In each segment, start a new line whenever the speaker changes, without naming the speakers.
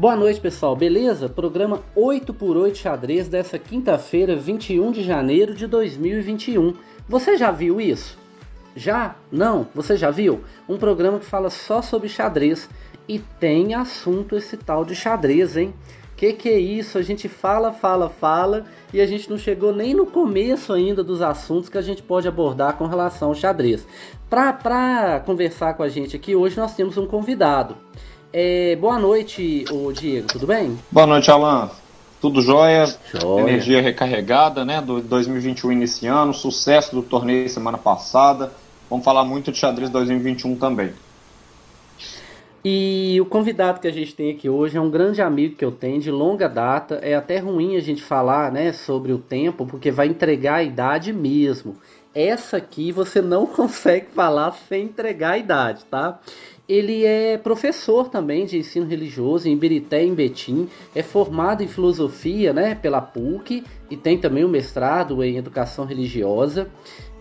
Boa noite, pessoal, beleza? Programa 8x8 xadrez dessa quinta-feira, 21 de janeiro de 2021. Você já viu isso? Já? Não? Você já viu? Um programa que fala só sobre xadrez e tem assunto esse tal de xadrez, hein? Que é isso? A gente fala e a gente não chegou nem no começo ainda dos assuntos que a gente pode abordar com relação ao xadrez. Para conversar com a gente aqui hoje nós temos um convidado. Boa noite, Diego, tudo bem?
Boa noite, Alan. Tudo jóia?
Jóia.
Energia recarregada, né? Do 2021 iniciando, sucesso do torneio semana passada. Vamos falar muito de xadrez 2021 também.
E o convidado que a gente tem aqui hoje é um grande amigo que eu tenho de longa data. É até ruim a gente falar, né, sobre o tempo, porque vai entregar a idade mesmo. Essa aqui você não consegue falar sem entregar a idade, tá? Ele é professor também de ensino religioso em Ibirité, em Betim. É formado em filosofia, né, pela PUC e tem também um mestrado em educação religiosa.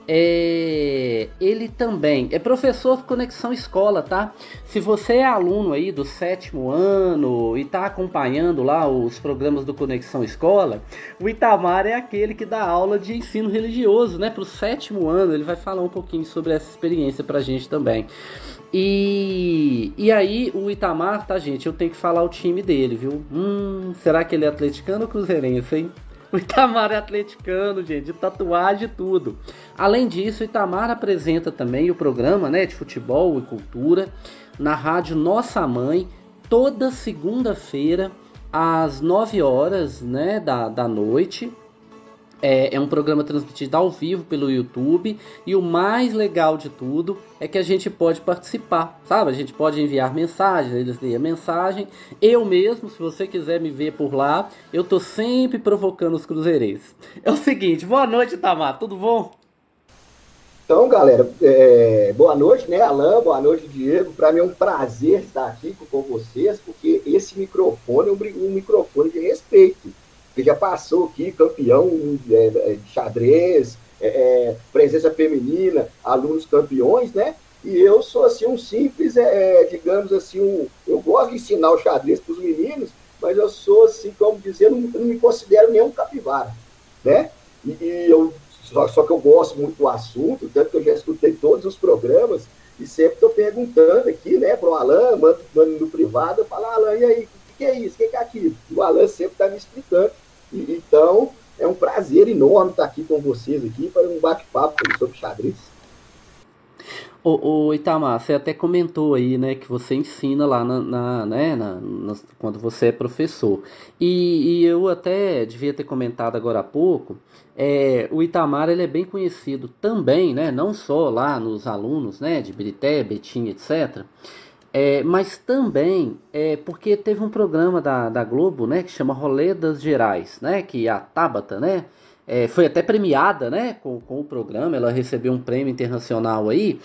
Ele também é professor de Conexão Escola, tá? Se você é aluno aí do 7º ano e tá acompanhando lá os programas do Conexão Escola, o Itamar é aquele que dá aula de ensino religioso, né? Pro 7º ano, ele vai falar um pouquinho sobre essa experiência pra gente também. E aí o Itamar, tá, gente? Eu tenho que falar o time dele, viu? Será que ele é atleticano ou cruzeirense, hein? O Itamar é atleticano, gente, de tatuagem e tudo. Além disso, o Itamar apresenta também o programa, né, de futebol e cultura na rádio Nossa Mãe, toda segunda-feira, às 9 horas, né, da noite. É um programa transmitido ao vivo pelo YouTube. E o mais legal de tudo é que a gente pode participar, sabe? A gente pode enviar mensagens, eles leem a mensagem. Eu mesmo, se você quiser me ver por lá, eu tô sempre provocando os cruzeirenses. É o seguinte, boa noite, Itamar, tudo bom?
Então, galera, boa noite, né, Alan? Boa noite, Diego. Para mim é um prazer estar aqui com vocês, porque esse microfone é um microfone de respeito. Que já passou aqui, campeão de xadrez, presença feminina, alunos campeões, né? E eu sou, assim, um simples, digamos assim, eu gosto de ensinar o xadrez para os meninos, mas eu sou, assim, como dizer, não me considero nenhum capivara, né? Só que eu gosto muito do assunto, tanto que eu já escutei todos os programas e sempre estou perguntando aqui, né, para o Alan, mando no privado, eu falo, Alan, e aí, o que é isso, o que é aquilo? O Alan sempre está me explicando. Então, é um prazer enorme estar aqui com vocês aqui para um bate-papo sobre xadrez.
Ô Itamar, você até comentou aí, né, que você ensina lá quando você é professor. E eu até devia ter comentado agora há pouco, o Itamar ele é bem conhecido também, né, não só lá nos alunos, né, de Ibirité, Betim, etc., mas também porque teve um programa da Globo, né, que chama Rolê das Gerais, né, que a Tabata, né, foi até premiada, né, com o programa, ela recebeu um prêmio internacional aí,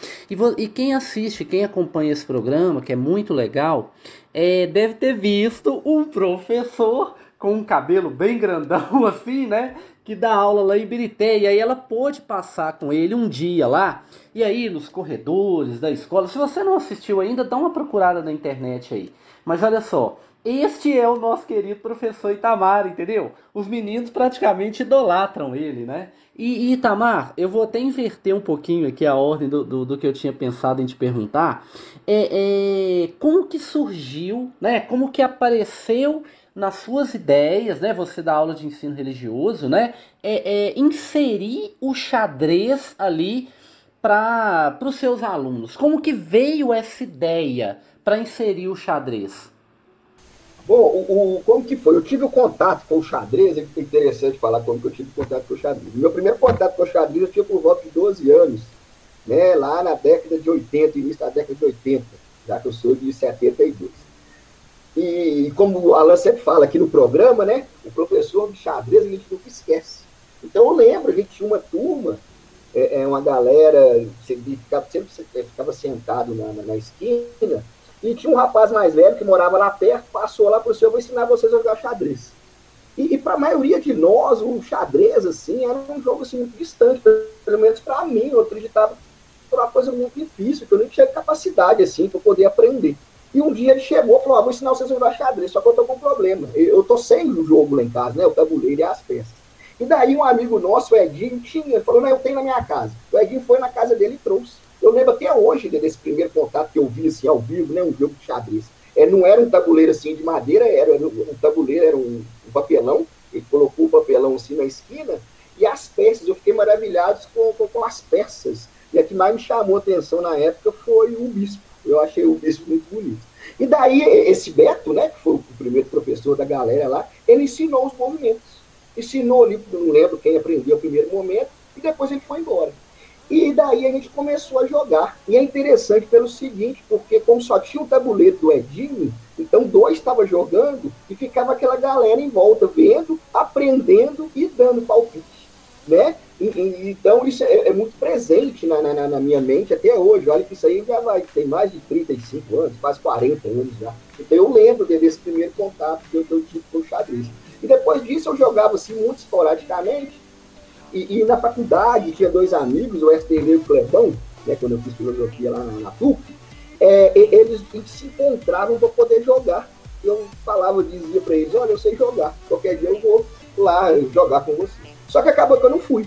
e quem assiste, quem acompanha esse programa, que é muito legal, deve ter visto um professor com um cabelo bem grandão assim, né, que dá aula lá em Ibirité, e aí ela pôde passar com ele um dia lá, e aí nos corredores da escola, se você não assistiu ainda, dá uma procurada na internet aí. Mas olha só, este é o nosso querido professor Itamar, entendeu? Os meninos praticamente idolatram ele, né? E Itamar, eu vou até inverter um pouquinho aqui a ordem do que eu tinha pensado em te perguntar. Como que surgiu, né? Como que apareceu nas suas ideias, né? Você dá aula de ensino religioso, né? Inserir o xadrez ali para os seus alunos. Como que veio essa ideia para inserir o xadrez?
Bom, como que foi? Eu tive o contato com o xadrez, é interessante falar como que eu tive contato com o xadrez. Meu primeiro contato com o xadrez eu tinha por volta de 12 anos, né? Lá na década de 80, início da década de 80, já que eu sou de 72. E como o Alan sempre fala aqui no programa, né? O professor de xadrez a gente nunca esquece. Então eu lembro, a gente tinha uma turma, uma galera, sempre ficava sentado na esquina, e tinha um rapaz mais velho que morava lá perto, passou lá para o senhor, eu vou ensinar vocês a jogar xadrez. E para a maioria de nós, o xadrez, assim, era um jogo assim, muito distante, pelo menos para mim, eu acreditava que era uma coisa muito difícil, que eu não tinha capacidade, assim, para poder aprender. E um dia ele chegou e falou, vou ensinar vocês a jogar xadrez, só que eu tô com um problema. Eu tô sem o jogo lá em casa, né? O tabuleiro e as peças. E daí um amigo nosso, o Edinho, falou, não, eu tenho na minha casa. O Edinho foi na casa dele e trouxe. Eu lembro até hoje desse primeiro contato que eu vi assim, ao vivo, né? Um jogo de xadrez. Não era um tabuleiro assim de madeira, era um tabuleiro, era um papelão. Ele colocou o papelão assim na esquina e as peças, eu fiquei maravilhado com as peças. E a que mais me chamou a atenção na época foi o bispo. Eu achei o bispo muito bonito. E daí, esse Beto, né, que foi o primeiro professor da galera lá, ele ensinou os movimentos. Ensinou ali, não lembro quem aprendeu o primeiro momento, e depois ele foi embora. E daí a gente começou a jogar. E é interessante pelo seguinte, porque como só tinha o tabuleiro do Edinho, então dois estavam jogando e ficava aquela galera em volta, vendo, aprendendo e dando palpite, né? Então isso é muito presente na minha mente até hoje. Olha que isso aí já tem mais de 35 anos, quase 40 anos já. Então eu lembro desse primeiro contato que eu tive com o xadrez. E depois disso eu jogava assim muito esporadicamente. E na faculdade tinha dois amigos, o STV e o Clebão, né, quando eu fiz filosofia lá na PUC, eles se encontravam para poder jogar. Eu dizia para eles, olha, eu sei jogar, qualquer dia eu vou lá jogar com vocês. Só que acabou que eu não fui.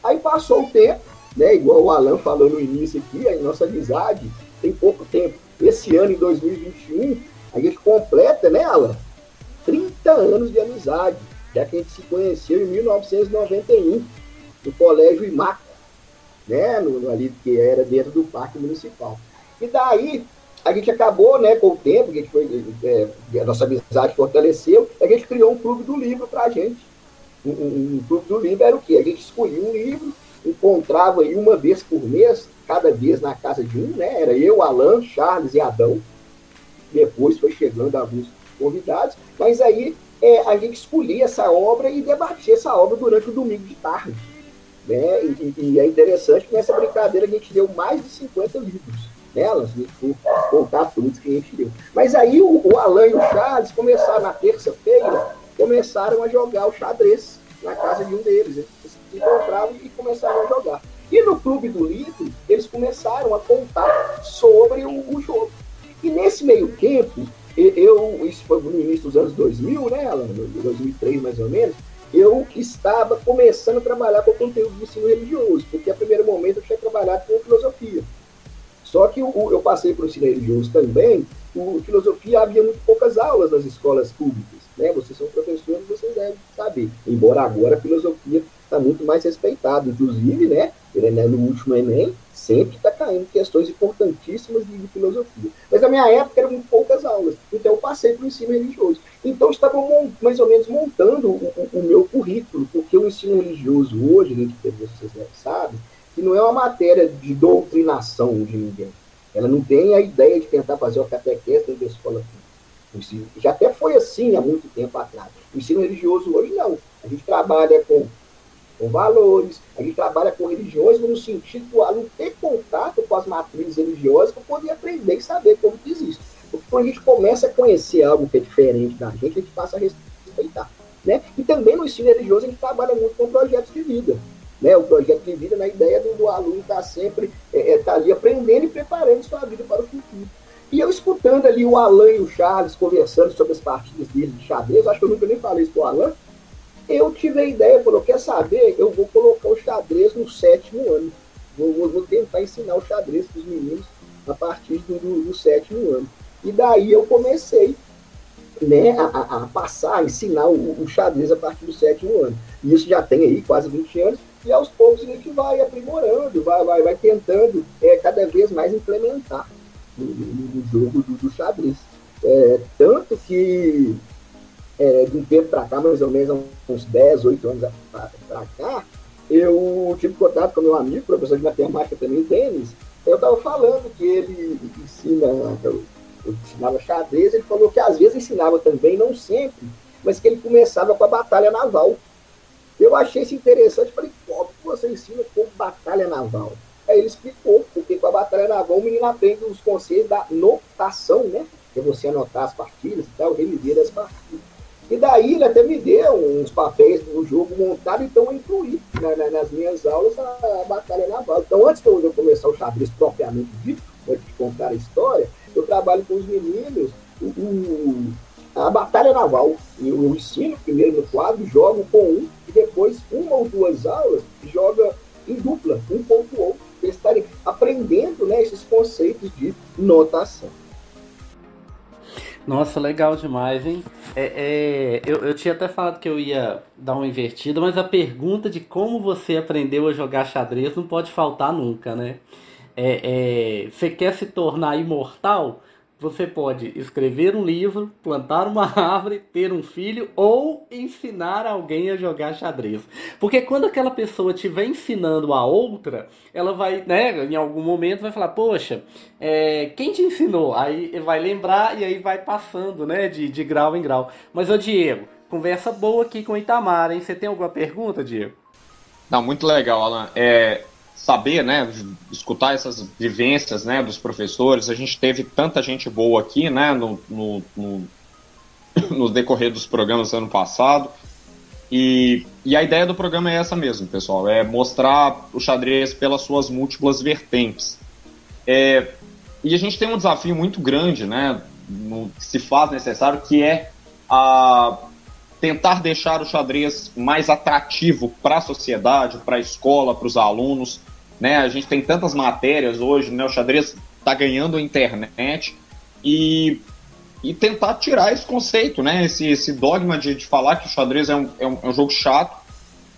Aí passou o tempo, né, igual o Alan falou no início aqui, a nossa amizade tem pouco tempo. Esse ano, em 2021, a gente completa, né, Alan? 30 anos de amizade, já que a gente se conheceu em 1991, no Colégio Imaco, né, ali que era dentro do Parque Municipal. E daí, a gente acabou, né, com o tempo, a nossa amizade fortaleceu, a gente criou um clube do livro pra gente. Um clube do livro era o quê? A gente escolhia um livro, encontrava aí uma vez por mês, cada vez na casa de um, né? Era eu, Alan, Charles e Adão. Depois foi chegando alguns convidados, mas aí a gente escolhia essa obra e debatia essa obra durante o domingo de tarde. Né? E é interessante que nessa brincadeira a gente deu mais de 50 livros nelas, se for contar todos que a gente deu. Mas aí o Alan e o Charles começaram na terça-feira, começaram a jogar o xadrez na casa de um deles. Eles se encontravam e começaram a jogar. E no Clube do Livro, eles começaram a contar sobre o jogo. E nesse meio tempo, isso foi no início dos anos 2000, né, Alan? 2003 mais ou menos, eu estava começando a trabalhar com o conteúdo do ensino religioso, porque a primeiro momento eu tinha trabalhado com filosofia. Só que eu passei para o ensino religioso também, filosofia havia muito poucas aulas nas escolas públicas, né? Vocês são professores, vocês devem saber. Embora agora a filosofia está muito mais respeitada, inclusive, né? No último Enem, sempre está caindo questões importantíssimas de filosofia. Mas na minha época eram muito poucas aulas, então eu passei para o ensino religioso. Então estavam mais ou menos montando o meu currículo, porque o ensino religioso hoje, né, que vocês sabem, que não é uma matéria de doutrinação de ninguém. Ela não tem a ideia de tentar fazer uma catequese dentro da escola pública. Já até foi assim há muito tempo atrás. O ensino religioso hoje não. A gente trabalha com valores, a gente trabalha com religiões no sentido do aluno ter contato com as matrizes religiosas para poder aprender e saber como que existe. Porque quando a gente começa a conhecer algo que é diferente da gente, a gente passa a respeitar. Né? E também no ensino religioso a gente trabalha muito com projetos de vida. Né? O projeto de vida na ideia do aluno estar sempre tá ali aprendendo e preparando sua vida para o futuro. E eu escutando ali o Alan e o Charles conversando sobre as partidas deles de xadrez, acho que eu nunca nem falei isso com o Alan, eu tive a ideia, falou, quer saber, eu vou colocar o xadrez no 7º ano. Vou tentar ensinar o xadrez para os meninos a partir do 7º ano. E daí eu comecei, né, a passar, a ensinar o xadrez a partir do 7º ano. E isso já tem aí quase 20 anos, e aos poucos a gente vai aprimorando, vai tentando cada vez mais implementar no jogo do xadrez. Tanto que de um tempo para cá, mais ou menos uns 10, 8 anos para cá, eu tive contato com meu amigo, professor de matemática também, Denis. Eu estava falando que ele eu ensinava xadrez, ele falou que às vezes ensinava também, não sempre, mas que ele começava com a batalha naval. Eu achei isso interessante, falei, como você ensina como batalha naval? Aí ele explicou, porque com a batalha naval o menino aprende os conceitos da notação, né? Que é você anotar as partidas e tal, reviver as partidas. E daí ele até me deu uns papéis do jogo montado, então eu incluí nas minhas aulas a batalha naval. Então antes de eu começar o xadrez propriamente dito, antes de contar a história, eu trabalho com os meninos a batalha naval. Eu ensino primeiro no quadro, jogo com um, e depois uma ou duas aulas joga em dupla, um contra o outro. Eles estarem aprendendo, né, esses conceitos de notação.
Nossa, legal demais, hein? Eu tinha até falado que eu ia dar uma invertida, mas a pergunta de como você aprendeu a jogar xadrez não pode faltar nunca, né? Você quer se tornar imortal? Você pode escrever um livro, plantar uma árvore, ter um filho ou ensinar alguém a jogar xadrez. Porque quando aquela pessoa estiver ensinando a outra, ela vai, né, em algum momento vai falar, poxa, quem te ensinou? Aí vai lembrar e aí vai passando, né, de grau em grau. Mas, ô Diego, conversa boa aqui com o Itamar, hein? Você tem alguma pergunta, Diego?
Não, muito legal, Alan. Saber, né, escutar essas vivências, né, dos professores. A gente teve tanta gente boa aqui, né, no decorrer dos programas do ano passado. E a ideia do programa é essa mesmo, pessoal, é mostrar o xadrez pelas suas múltiplas vertentes. E a gente tem um desafio muito grande, né, que se faz necessário, que é tentar deixar o xadrez mais atrativo para a sociedade, para a escola, para os alunos. Né? A gente tem tantas matérias hoje, né? O xadrez está ganhando a internet e tentar tirar esse conceito, né? Esse dogma de falar que o xadrez é um jogo chato.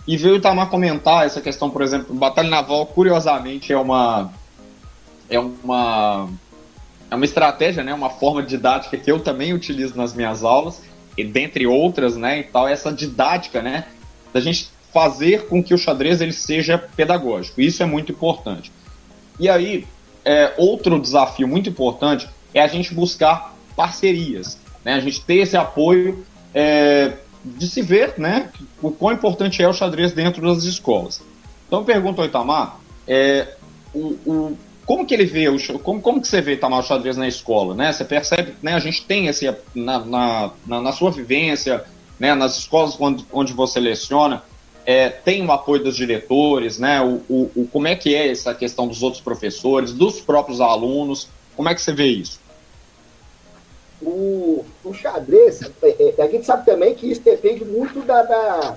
E ver o Itamar comentar essa questão, por exemplo, Batalha Naval, curiosamente, é uma estratégia, né? Uma forma didática que eu também utilizo nas minhas aulas, e dentre outras, né? E tal, essa didática, né? Da gente fazer com que o xadrez ele seja pedagógico. Isso é muito importante. E aí, outro desafio muito importante é a gente buscar parcerias, né? A gente ter esse apoio de se ver, né, o quão importante é o xadrez dentro das escolas. Então, eu pergunto ao Itamar, como que ele vê, como que você vê, Itamar, o xadrez na escola? Né? Você percebe, né, a gente tem esse, na sua vivência, né, nas escolas onde você leciona, tem o apoio dos diretores, né? Como é que é essa questão dos outros professores, dos próprios alunos? Como é que você vê isso?
O xadrez, a gente sabe também que isso depende muito da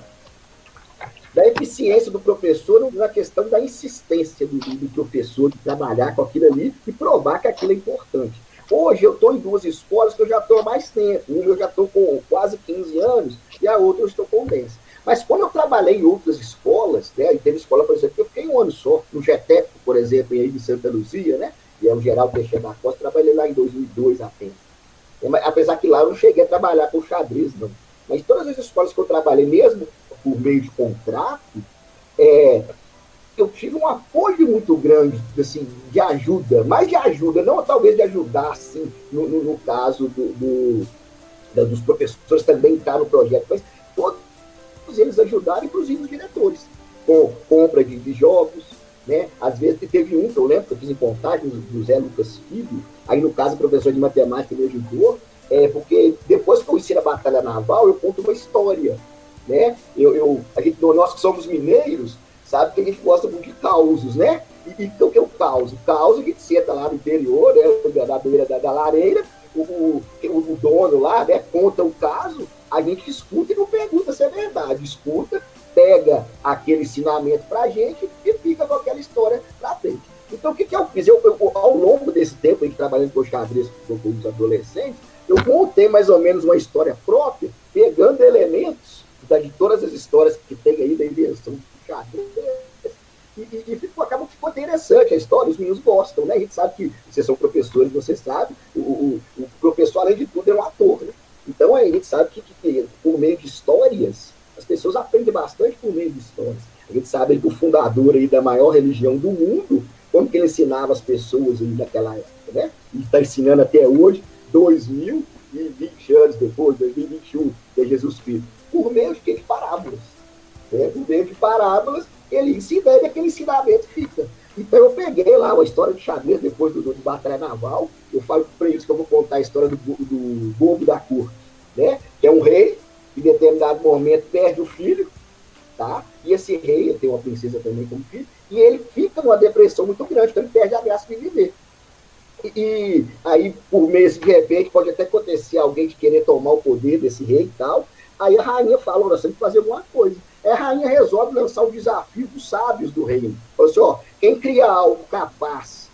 eficiência do professor na questão da insistência do professor de trabalhar com aquilo ali e provar que aquilo é importante. Hoje eu estou em duas escolas que eu já estou há mais tempo. Uma eu já estou com quase 15 anos e a outra eu estou com 10. Mas quando eu trabalhei em outras escolas, né, e teve escola, por exemplo, que eu fiquei um ano só, no GETEP, por exemplo, aí de Santa Luzia, né, e é o Geraldo Teixeira da Costa, trabalhei lá em 2002 apenas. Apesar que lá eu não cheguei a trabalhar com xadrez, não. Mas todas as escolas que eu trabalhei, mesmo por meio de contrato, eu tive um apoio muito grande, assim, de ajuda, mais de ajuda, não talvez de ajudar, assim, no caso dos professores também estar no projeto, mas todos eles ajudaram, inclusive os diretores, com compra de jogos, né? Às vezes teve um que eu lembro, que eu fiz em contagem, do Zé Lucas Filho, aí no caso o professor de matemática me ajudou, porque depois que eu ensino a Batalha Naval, eu conto uma história, né? Nós que somos mineiros, sabe que a gente gosta muito de causos, né? E o que é o caos? O caos a gente senta lá no interior, né, na beira da lareira, o dono lá, né, conta o caso, a gente escuta e não pergunta se é verdade. Escuta, pega aquele ensinamento pra gente e fica com aquela história pra frente. Então, o que eu fiz? Ao longo desse tempo, a gente trabalhando com xadrez com os adolescentes, eu montei mais ou menos uma história própria, pegando elementos de todas as histórias que tem aí da invenção do xadrez. E ficou interessante a história, os meninos gostam, né? A gente sabe que vocês são professores, você sabe, o professor, além de tudo, é um ator, né? Então a gente sabe que por meio de histórias, as pessoas aprendem bastante por meio de histórias. A gente sabe que o fundador aí da maior religião do mundo, como que ele ensinava as pessoas aí naquela época, né? E está ensinando até hoje, 2020 anos depois, 2021, de Jesus Cristo, por meio de parábolas. Né? Por meio de parábolas, ele ensina e aquele ensinamento fica. Então eu peguei lá uma história de xadrez depois do Batalha Naval. Eu falo para eles que eu vou contar a história do bobo da corte, né? Que é um rei que em determinado momento perde o filho, tá? E esse rei, tem uma princesa também como filho, e ele fica numa depressão muito grande, então ele perde a graça de viver. E aí, por meio de repente, pode até acontecer alguém de querer tomar o poder desse rei e tal. Aí a rainha fala, olha, você tem que fazer alguma coisa. Aí a rainha resolve lançar o desafio dos sábios do reino. Falou assim, ó, quem criar algo capaz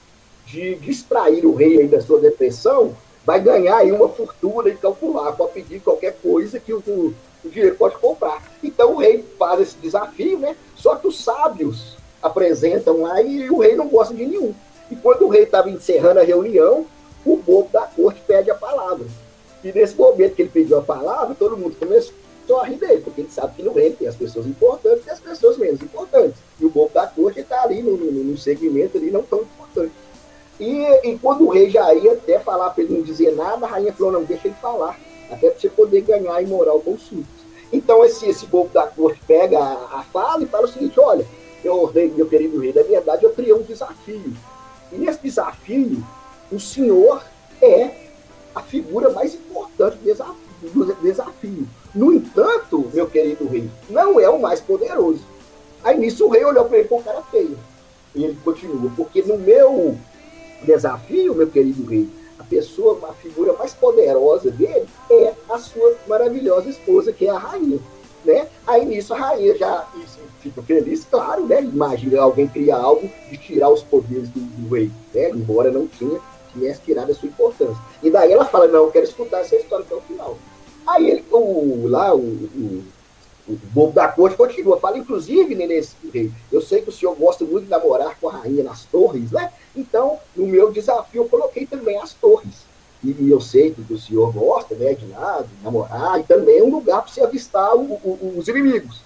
de distrair o rei aí da sua depressão, vai ganhar aí uma fortuna e calcular, pode pedir qualquer coisa que o dinheiro pode comprar. Então o rei faz esse desafio, né? Só que os sábios apresentam lá e o rei não gosta de nenhum. E quando o rei estava encerrando a reunião, o bobo da corte pede a palavra. E nesse momento que ele pediu a palavra, todo mundo começou a rir dele, porque ele sabe que no reino tem as pessoas importantes e as pessoas menos importantes. E o bobo da corte está ali no segmento ali não tão importante. E quando o rei já ia até falar para ele não dizer nada, a rainha falou, não, deixa ele falar, até para você poder ganhar em moral com os súditos. Então esse bobo da corte pega a fala e fala o seguinte, olha, meu querido rei, na verdade eu criei um desafio. E nesse desafio, o senhor é a figura mais importante do desafio. No entanto, meu querido rei, não é o mais poderoso. Aí nisso o rei olhou para ele com cara feia. E ele continua, porque no meu desafio, meu querido rei, a figura mais poderosa dele é a sua maravilhosa esposa, que é a rainha. Né? Aí nisso a rainha já fica feliz, claro, né? Imagina alguém criar algo de tirar os poderes do rei, né? Embora não tivesse tirado a sua importância. E daí ela fala, não, eu quero escutar essa história até o final. Aí ele, o bobo da corte continua, fala, inclusive, nesse rei, eu sei que o senhor gosta muito de namorar com a rainha nas torres, né? Então, no meu desafio, eu coloquei também as torres. E eu sei que o senhor gosta, né, de namorar, e também é um lugar para você avistar os inimigos.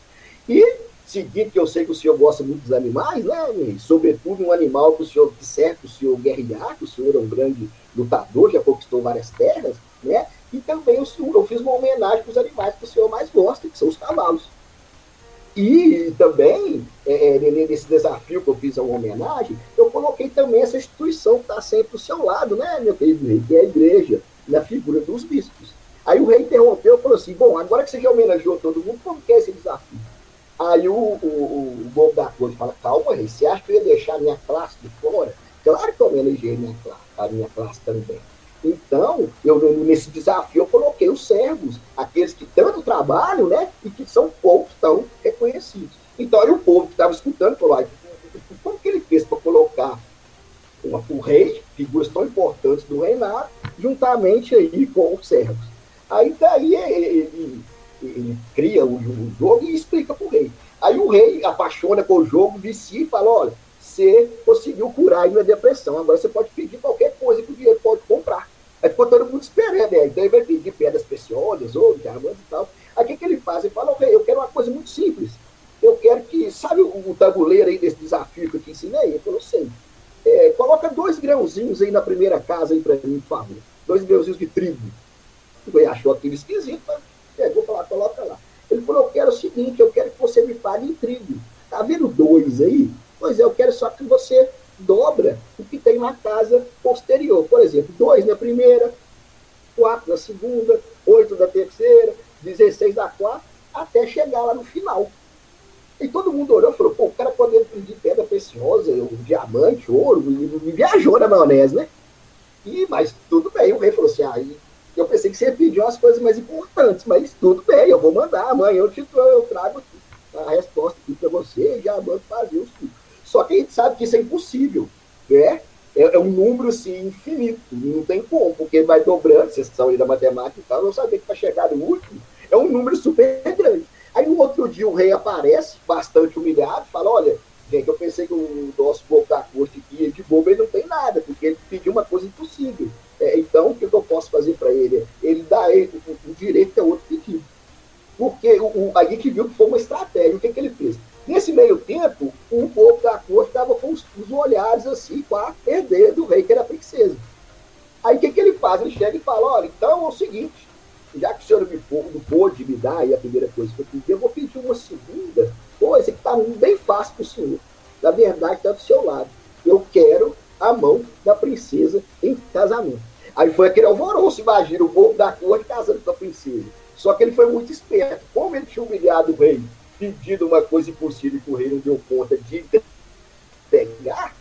E, seguinte, que eu sei que o senhor gosta muito dos animais, né, e sobretudo um animal que serve para o senhor guerrear, que o senhor é um grande lutador, já conquistou várias terras, né, e também eu fiz uma homenagem para os animais que o senhor mais gosta, que são os cavalos. E também, nesse desafio que eu fiz a uma homenagem, eu coloquei também essa instituição que está sempre do seu lado, né, meu querido rei, que é a igreja, na figura dos bispos. Aí o rei interrompeu e falou assim, bom, agora que você já homenageou todo mundo, como que é esse desafio? Aí o bobo da corte fala, calma, rei, você acha que eu ia deixar a minha classe de fora? Claro que eu homenageei a minha classe também. Então, nesse desafio, eu coloquei os servos, aqueles que tanto trabalham, né, e que são poucos tão reconhecidos. Então, aí o povo que estava escutando falou, como que ele fez para colocar o rei, figuras tão importantes do reinado, juntamente aí com os servos? Aí daí ele cria o jogo e explica para o rei. Aí o rei apaixona com o jogo, vicia e fala, olha, você conseguiu curar a minha depressão, agora você pode pedir qualquer coisa que o dinheiro pode comprar. Aí ficou todo mundo esperando, né? Então ele vai pedir pedras preciosas, ouro, diamantes e tal. Aí o que ele faz? Ele fala, rei, eu quero uma coisa muito simples. Eu quero que, sabe o tabuleiro aí desse desafio que eu te ensinei? Ele falou, sei. Coloca 2 grãozinhos aí na primeira casa aí pra mim, por favor. 2 grãozinhos de trigo. O rei achou aquilo esquisito, mas pegou pra lá, coloca lá. Ele falou, eu quero o seguinte, eu quero que você me pague em trigo. Tá vendo 2 aí? Pois é, eu quero só que você dobra o que tem na casa posterior. Por exemplo, 2 na primeira, 4 na segunda, 8 na terceira, 16 na quarta, até chegar lá no final. E todo mundo olhou e falou, pô, o cara podendo pedir pedra preciosa, diamante, ouro, e viajou na maionese, né? Mas tudo bem, o rei falou assim, eu pensei que você ia pedir umas coisas mais importantes, mas tudo bem, eu vou mandar, amanhã eu trago a resposta aqui para você e já mando fazer os tudo. Só que a gente sabe que isso é impossível, né? É um número assim, infinito, não tem como, porque ele vai dobrando, vocês são aí da matemática e tal, não saber que para chegar no último é um número super grande. Aí no outro dia o rei aparece, bastante humilhado, fala, olha, gente, eu pensei que o nosso bobo da corte aqui, de bobo ele não tem nada, porque ele pediu uma coisa impossível. Então, o que eu posso fazer para ele? Ele dá o direito que é outro pedido. Porque a gente viu que foi uma estratégia. O que ele fez? Nesse meio tempo, o povo da corte estava com os olhares assim, com a herdeira do rei, que era a princesa. Aí o que ele faz? Ele chega e fala, olha, então é o seguinte, já que o senhor não pôde me dar aí a primeira coisa que eu pedi, eu vou pedir uma segunda coisa que está bem fácil para o senhor. Na verdade, está do seu lado. Eu quero a mão da princesa em casamento. Aí foi aquele alvoroço, imagina, o povo da corte casando com a princesa. Só que ele foi muito esperto. Como ele tinha humilhado o rei, pedido uma coisa impossível que o rei não deu conta de pegar,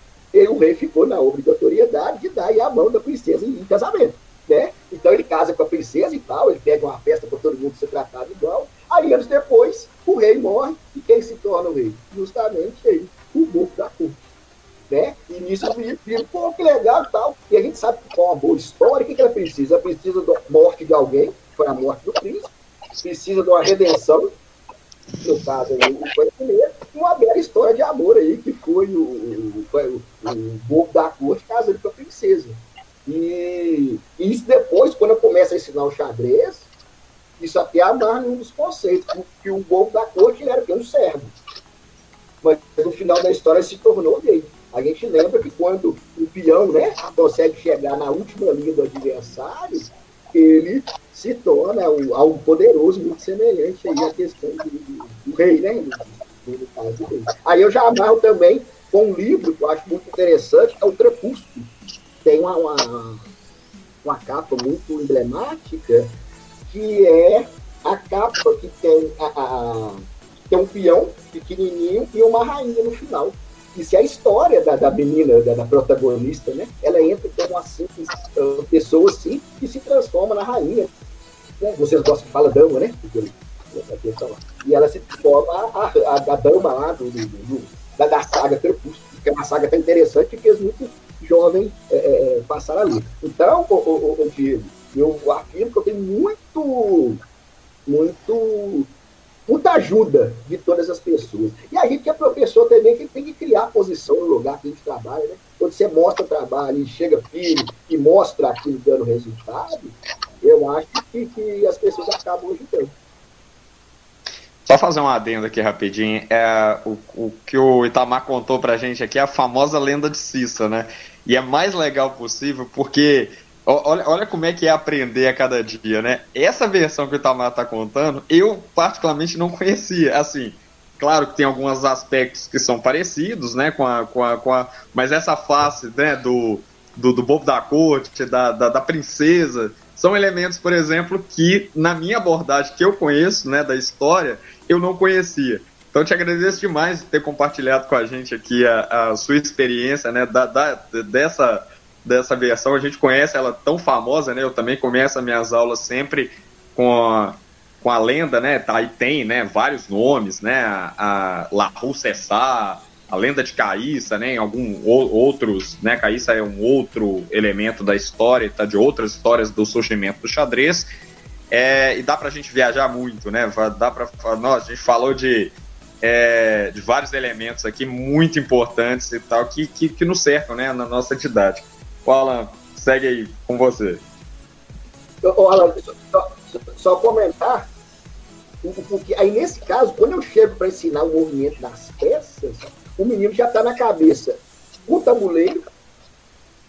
e o rei ficou na obrigatoriedade de dar a mão da princesa em casamento, né? Então ele casa com a princesa e tal, ele pega uma festa para todo mundo ser tratado igual. Aí anos depois, o rei morre, e quem se torna o rei? Justamente ele, o bobo da corte. Né? E nisso eu vi, pô, que legal e tal. E a gente sabe que com uma boa história, o que ela precisa? Ela precisa da morte de alguém, foi a morte do príncipe, precisa de uma redenção, no caso aí, foi a primeira, e uma bela história de amor aí, que foi o bobo da corte casando com a princesa. E isso depois, quando eu começo a ensinar o xadrez, isso até amarra um dos conceitos, porque o bobo da corte ele era um servo. Mas no final da história se tornou rei. A gente lembra que quando o peão, né, consegue chegar na última linha do adversário, ele se torna algo poderoso, muito semelhante aí à questão do rei, né? No caso do rei. Aí eu já amarro também com um livro que eu acho muito interessante, que é o Crepúsculo. Tem uma capa muito emblemática, que é a capa que tem tem um peão pequenininho e uma rainha no final. Isso é a história da menina, da protagonista, né? Ela entra como assim, pessoa assim, que se transforma na rainha. Né? Vocês gostam de falar dama, né? E ela se transforma a dama lá da saga Crepúsculo, que é uma saga tão interessante que fez muito jovem passar ali. Então, Diego, eu afirmo que eu tenho muita ajuda de todas as pessoas. E a gente que é professor também, que tem que criar posição no lugar que a gente trabalha, né? Quando você mostra o trabalho e chega firme e mostra aquilo dando resultado, eu acho que as pessoas acabam ajudando.
Só fazer um adendo aqui rapidinho. O que o Itamar contou pra gente aqui é a famosa lenda de Cissa, né? E é mais legal possível porque olha como é que é aprender a cada dia, né? Essa versão que o Itamar tá contando, eu particularmente não conhecia. Assim, claro que tem alguns aspectos que são parecidos, né? Mas essa face, né, do bobo da corte, da princesa, são elementos, por exemplo, que na minha abordagem que eu conheço, né, da história, eu não conhecia. Então eu te agradeço demais de ter compartilhado com a gente aqui a sua experiência, né, dessa versão. A gente conhece ela tão famosa, né? Eu também começo as minhas aulas sempre com a lenda, né? Aí tem, né, vários nomes, né? A La Rue Cessar, a lenda de Caíssa, né? Em outros, né? Caíssa é um outro elemento da história, tá? De outras histórias do surgimento do xadrez. E dá pra gente viajar muito, né? A gente falou de vários elementos aqui muito importantes e tal, que nos cercam, né? Na nossa didática. Alan, segue aí com você.
Alan, só comentar, porque aí nesse caso, quando eu chego para ensinar o movimento das peças, o menino já está na cabeça o tabuleiro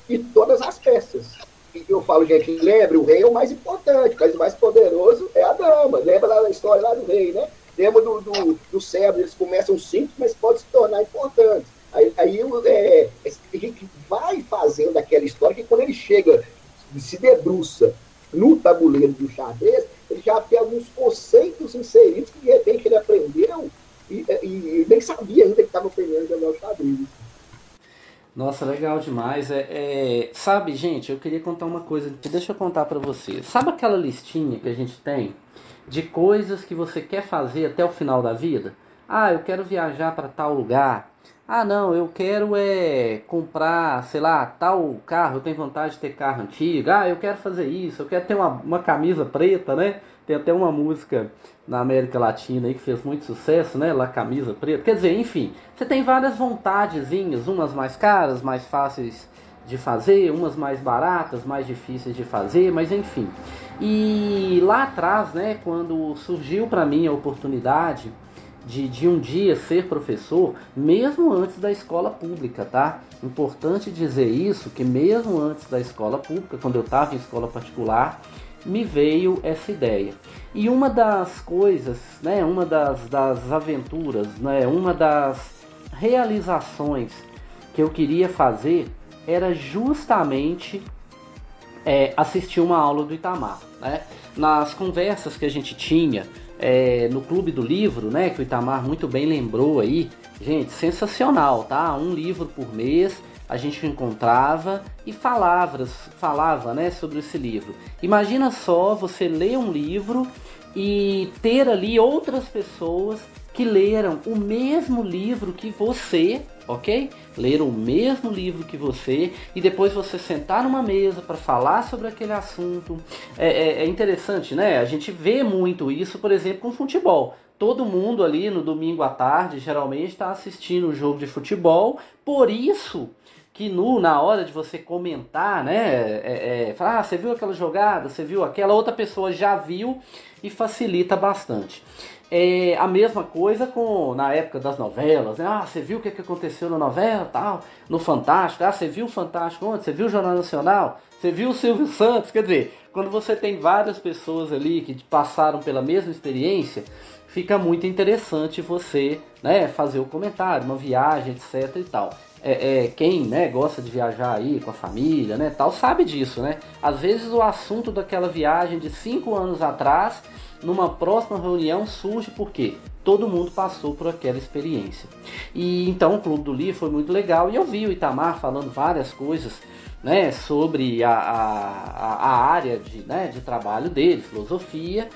e todas as peças. E eu falo, gente, lembre, o rei é o mais importante, mas o mais poderoso é a dama. Lembra da história lá do rei, né? Lembra do cérebro, eles começam simples, mas podem se tornar importantes. Aí a gente vai fazendo aquela história que quando ele chega, se debruça no tabuleiro do xadrez, ele já tem alguns conceitos inseridos que de repente ele aprendeu e nem sabia ainda que estava aprendendo a jogar o xadrez.
Nossa, legal demais. Sabe, gente, eu queria contar uma coisa. Deixa eu contar pra você. Sabe aquela listinha que a gente tem de coisas que você quer fazer até o final da vida? Ah, eu quero viajar para tal lugar. Ah, não, eu quero comprar, sei lá, tal carro, eu tenho vontade de ter carro antigo. Ah, eu quero fazer isso, eu quero ter uma camisa preta, né? Tem até uma música na América Latina aí que fez muito sucesso, né? La Camisa Preta. Quer dizer, enfim, você tem várias vontadezinhas, umas mais caras, mais fáceis de fazer, umas mais baratas, mais difíceis de fazer, mas enfim. E lá atrás, né, quando surgiu para mim a oportunidade de um dia ser professor, mesmo antes da escola pública, tá? Importante dizer isso, que mesmo antes da escola pública, quando eu estava em escola particular, me veio essa ideia. E uma das coisas, né, uma das aventuras, né, uma das realizações que eu queria fazer era justamente assistir uma aula do Itamar, né? Nas conversas que a gente tinha no Clube do Livro, né, que o Itamar muito bem lembrou aí, gente, sensacional, tá? Um livro por mês, a gente encontrava e falava, né, sobre esse livro. Imagina só você ler um livro e ter ali outras pessoas que leram o mesmo livro que você, ok? Leram o mesmo livro que você e depois você sentar numa mesa para falar sobre aquele assunto. É interessante, né? A gente vê muito isso, por exemplo, com futebol. Todo mundo ali no domingo à tarde geralmente está assistindo o jogo de futebol, por isso que na hora de você comentar, né, falar, você viu aquela jogada, você viu aquela, outra pessoa já viu e facilita bastante. A mesma coisa na época das novelas, né? Você viu o que aconteceu na novela, tal, no Fantástico, você viu o Fantástico ontem, você viu o Jornal Nacional, você viu o Silvio Santos, quer dizer, quando você tem várias pessoas ali que passaram pela mesma experiência, fica muito interessante você, né, fazer o comentário, uma viagem, etc e tal. Quem, né, gosta de viajar aí com a família, né, tal, sabe disso, né? Às vezes o assunto daquela viagem de 5 anos atrás, numa próxima reunião, surge porque todo mundo passou por aquela experiência. E então o Clube do Livro foi muito legal e eu vi o Itamar falando várias coisas, né, sobre a área de trabalho dele, filosofia.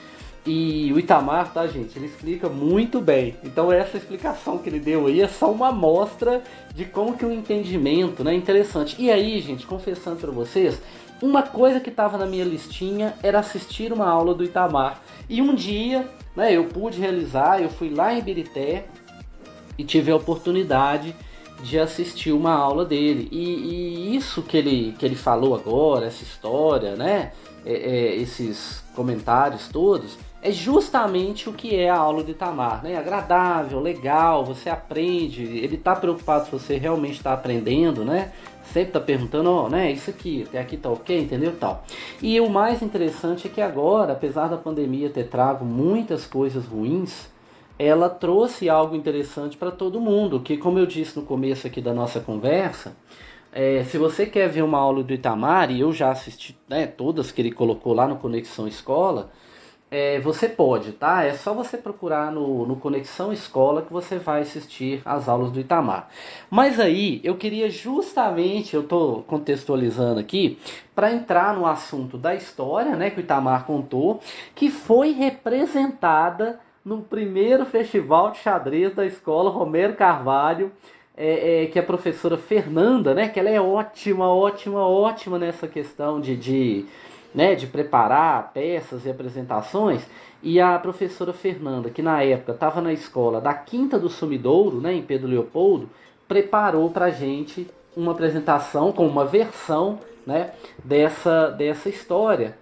E o Itamar, tá, gente, ele explica muito bem. Então essa explicação que ele deu aí é só uma amostra de como que o entendimento, né, é interessante. E aí, gente, confessando para vocês, uma coisa que estava na minha listinha era assistir uma aula do Itamar. E um dia, né, eu pude realizar, eu fui lá em Ibirité e tive a oportunidade de assistir uma aula dele. E isso que ele falou agora, essa história, né, esses comentários todos, é justamente o que é a aula do Itamar, né? Agradável, legal, você aprende, ele está preocupado se você realmente está aprendendo, né? Sempre está perguntando, né? Isso aqui, até aqui tá ok, entendeu? Tal. E o mais interessante é que agora, apesar da pandemia ter trago muitas coisas ruins, ela trouxe algo interessante para todo mundo, que, como eu disse no começo aqui da nossa conversa, se você quer ver uma aula do Itamar, e eu já assisti, né, todas que ele colocou lá no Conexão Escola, você pode, tá? É só você procurar no Conexão Escola que você vai assistir as aulas do Itamar. Mas aí, eu queria justamente, eu estou contextualizando aqui, para entrar no assunto da história, né, que o Itamar contou, que foi representada no primeiro festival de xadrez da escola Romero Carvalho, que a professora Fernanda, né, que ela é ótima nessa questão né, de preparar peças e apresentações, e a professora Fernanda, que na época estava na escola da Quinta do Sumidouro, né, em Pedro Leopoldo, preparou para a gente uma apresentação com uma versão, né, dessa história,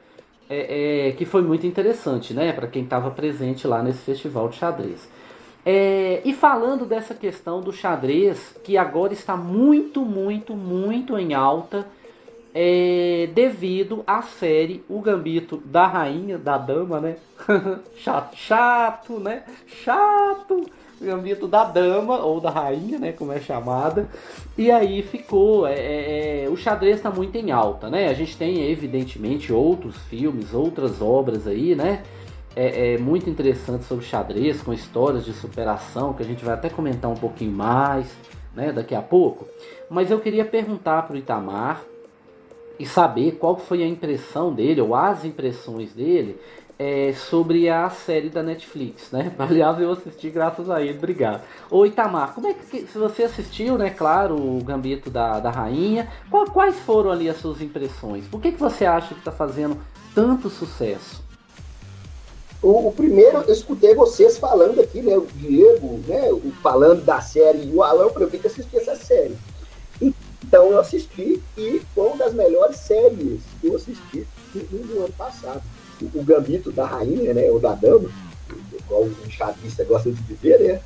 que foi muito interessante, né, para quem estava presente lá nesse festival de xadrez. E falando dessa questão do xadrez, que agora está muito em alta, devido à série O Gambito da Rainha, da Dama, né? chato, né? Chato! O Gambito da Dama, ou da Rainha, né? Como é chamada. E aí ficou... o xadrez está muito em alta, né? A gente tem, evidentemente, outros filmes, outras obras aí, né? Muito interessante sobre xadrez, com histórias de superação, que a gente vai até comentar um pouquinho mais, né? Daqui a pouco. Mas eu queria perguntar para o Itamar e saber qual foi a impressão dele, ou as impressões dele, sobre a série da Netflix, né? Aliás, eu assisti graças a ele, obrigado. Ô Itamar, como é que, se você assistiu, né, claro, o Gambito da Rainha, quais foram ali as suas impressões? Por que você acha que está fazendo tanto sucesso?
O primeiro, eu escutei vocês falando aqui, né, o Diego, né, falando da série, e o Alan, eu tenho que assistir essa série. Então eu assisti e foi uma das melhores séries que eu assisti no ano passado. O Gambito da Rainha, né, ou da Dama, igual o xadrista gosta de dizer,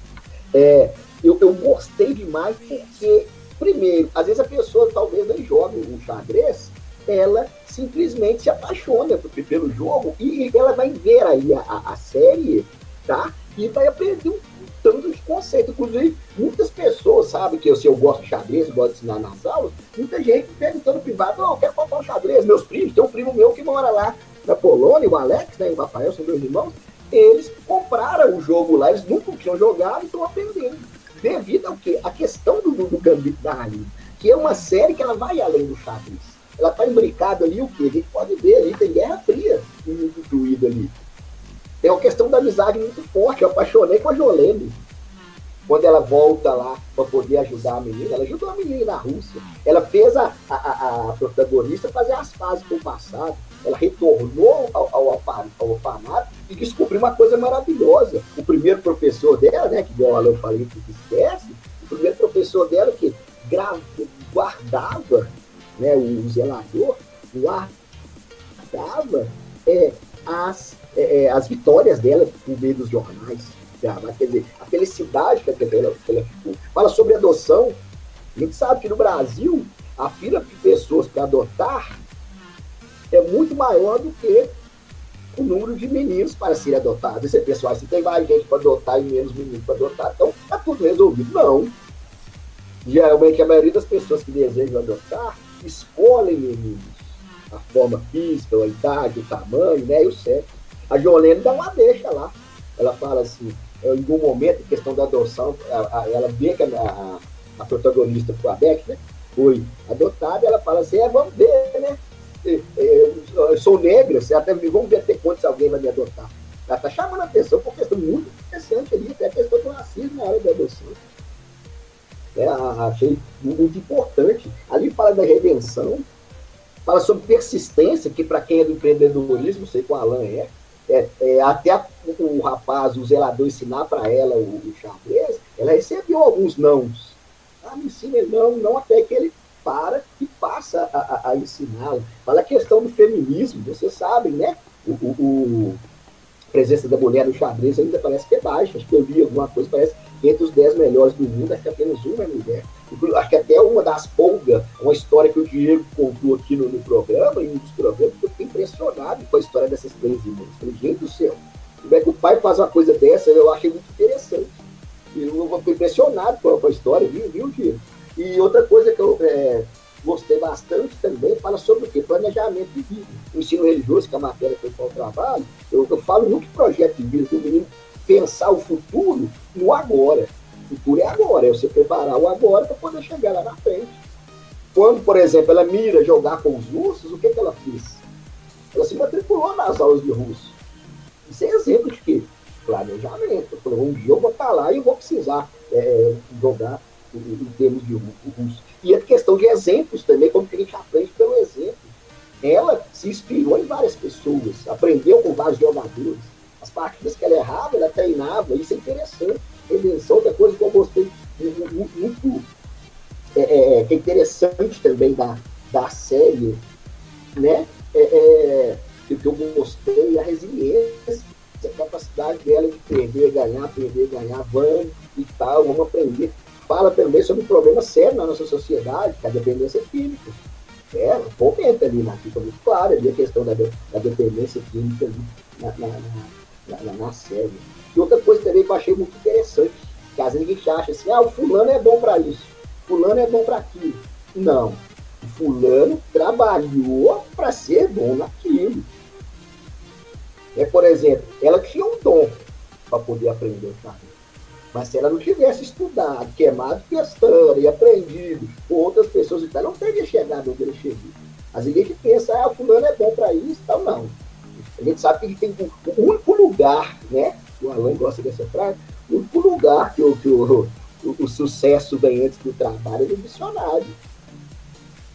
né? Eu gostei demais porque, primeiro, às vezes a pessoa talvez nem jogue um xadrez, ela simplesmente se apaixona pelo jogo e ela vai ver aí a série, tá? E vai aprender um tanto de conceito. Inclusive, muitas pessoas sabem que eu gosto de xadrez, eu gosto de ensinar nas aulas, muita gente perguntando no privado, eu quero comprar um xadrez, meus primos, tem um primo meu que mora lá na Polônia, o Alex, né, e o Rafael, são meus irmãos, eles compraram o jogo lá, eles nunca tinham jogado e estão aprendendo. Devido ao quê? A questão do Gambito da Rainha, que é uma série que ela vai além do xadrez. Ela está imbricada ali, o quê? A gente pode ver ali, tem Guerra Fria incluída ali. Tem uma questão da amizade muito forte. Eu apaixonei com a Jolene. Quando ela volta lá para poder ajudar a menina, ela ajudou a menina na Rússia. Ela fez a protagonista fazer as fases com o passado. Ela retornou ao orfanato e descobriu uma coisa maravilhosa. O primeiro professor dela, né, que igual eu falei que esquece, o primeiro professor dela que guardava, né, o zelador, guardava as vitórias dela por meio dos jornais. Quer dizer, a felicidade que ela ficou. Fala sobre adoção. A gente sabe que no Brasil a fila de pessoas para adotar é muito maior do que o número de meninos para serem adotados. Esse pessoal, se tem mais gente para adotar e menos meninos para adotar, então está tudo resolvido. Não. Geralmente a maioria das pessoas que desejam adotar escolhem meninos. A forma física, a idade, o tamanho, né, e o sexo. A Jolene dá uma deixa lá. Ela fala assim, em algum momento, em questão da adoção, ela vê que a protagonista, a Beck, né, foi adotada, ela fala assim, vamos ver, né? Eu sou negra, vamos ver até quantos alguém vai me adotar. Ela está chamando a atenção por uma questão muito interessante ali, até a questão do racismo na hora da adoção. Achei muito importante. Ali fala da redenção, fala sobre persistência, que para quem é do empreendedorismo, sei que o Alan até o rapaz, o zelador, ensinar para ela o xadrez, ela recebeu alguns nãos. Me ensina ele não, até que ele para e passa a ensiná-la. Fala a questão do feminismo, vocês sabem, né? A presença da mulher no xadrez ainda parece que é baixa. Acho que eu vi alguma coisa, parece que entre os 10 melhores do mundo, acho que apenas uma é mulher. Acho que até uma das polgas, uma história que o Diego contou aqui no programa, em um dos programas, eu fiquei impressionado com a história dessas três irmãs. Falei, gente do céu, como é que o pai faz uma coisa dessa? Eu achei muito interessante. Eu fiquei impressionado com a história, viu, Diego? E outra coisa que eu gostei bastante também, fala sobre o quê? Planejamento de vida. O ensino religioso, que é a matéria que eu falo trabalho, eu falo muito de projeto de vida, do menino pensar o futuro no agora. O futuro é agora, é você preparar o agora para poder chegar lá na frente. Quando, por exemplo, ela mira jogar com os russos, o que ela fez? Ela se matriculou nas aulas de russo. Isso é exemplo de quê? Planejamento. Um dia eu vou estar lá e eu vou precisar jogar em termos de russo. E a questão de exemplos também, como que a gente aprende pelo exemplo. Ela se inspirou em várias pessoas, aprendeu com vários jogadores. As partidas que ela errava, ela treinava, isso é interessante. Redenção, outra coisa que eu gostei muito, que é interessante também da série, né? Que eu gostei, a resiliência, a capacidade dela de perder, ganhar, vamos e tal, vamos aprender. Fala também sobre um problema sério na nossa sociedade, que é a dependência química. Comenta ali, fica muito claro ali a questão da dependência química ali na série. E outra coisa também que eu achei muito interessante, que às vezes a gente acha assim, o fulano é bom para isso, fulano é bom para aquilo. Não, o fulano trabalhou para ser bom naquilo. Por exemplo, ela tinha um dom para poder aprender o xadrez. Mas se ela não tivesse estudado, queimado pestana e aprendido com outras pessoas, então não teria chegado onde ele chegou. Às vezes a gente pensa, fulano é bom para isso, tal, não. A gente sabe que a gente tem o único lugar, né? O Alan gosta dessa frase, o único lugar que o sucesso vem antes do trabalho é no dicionário.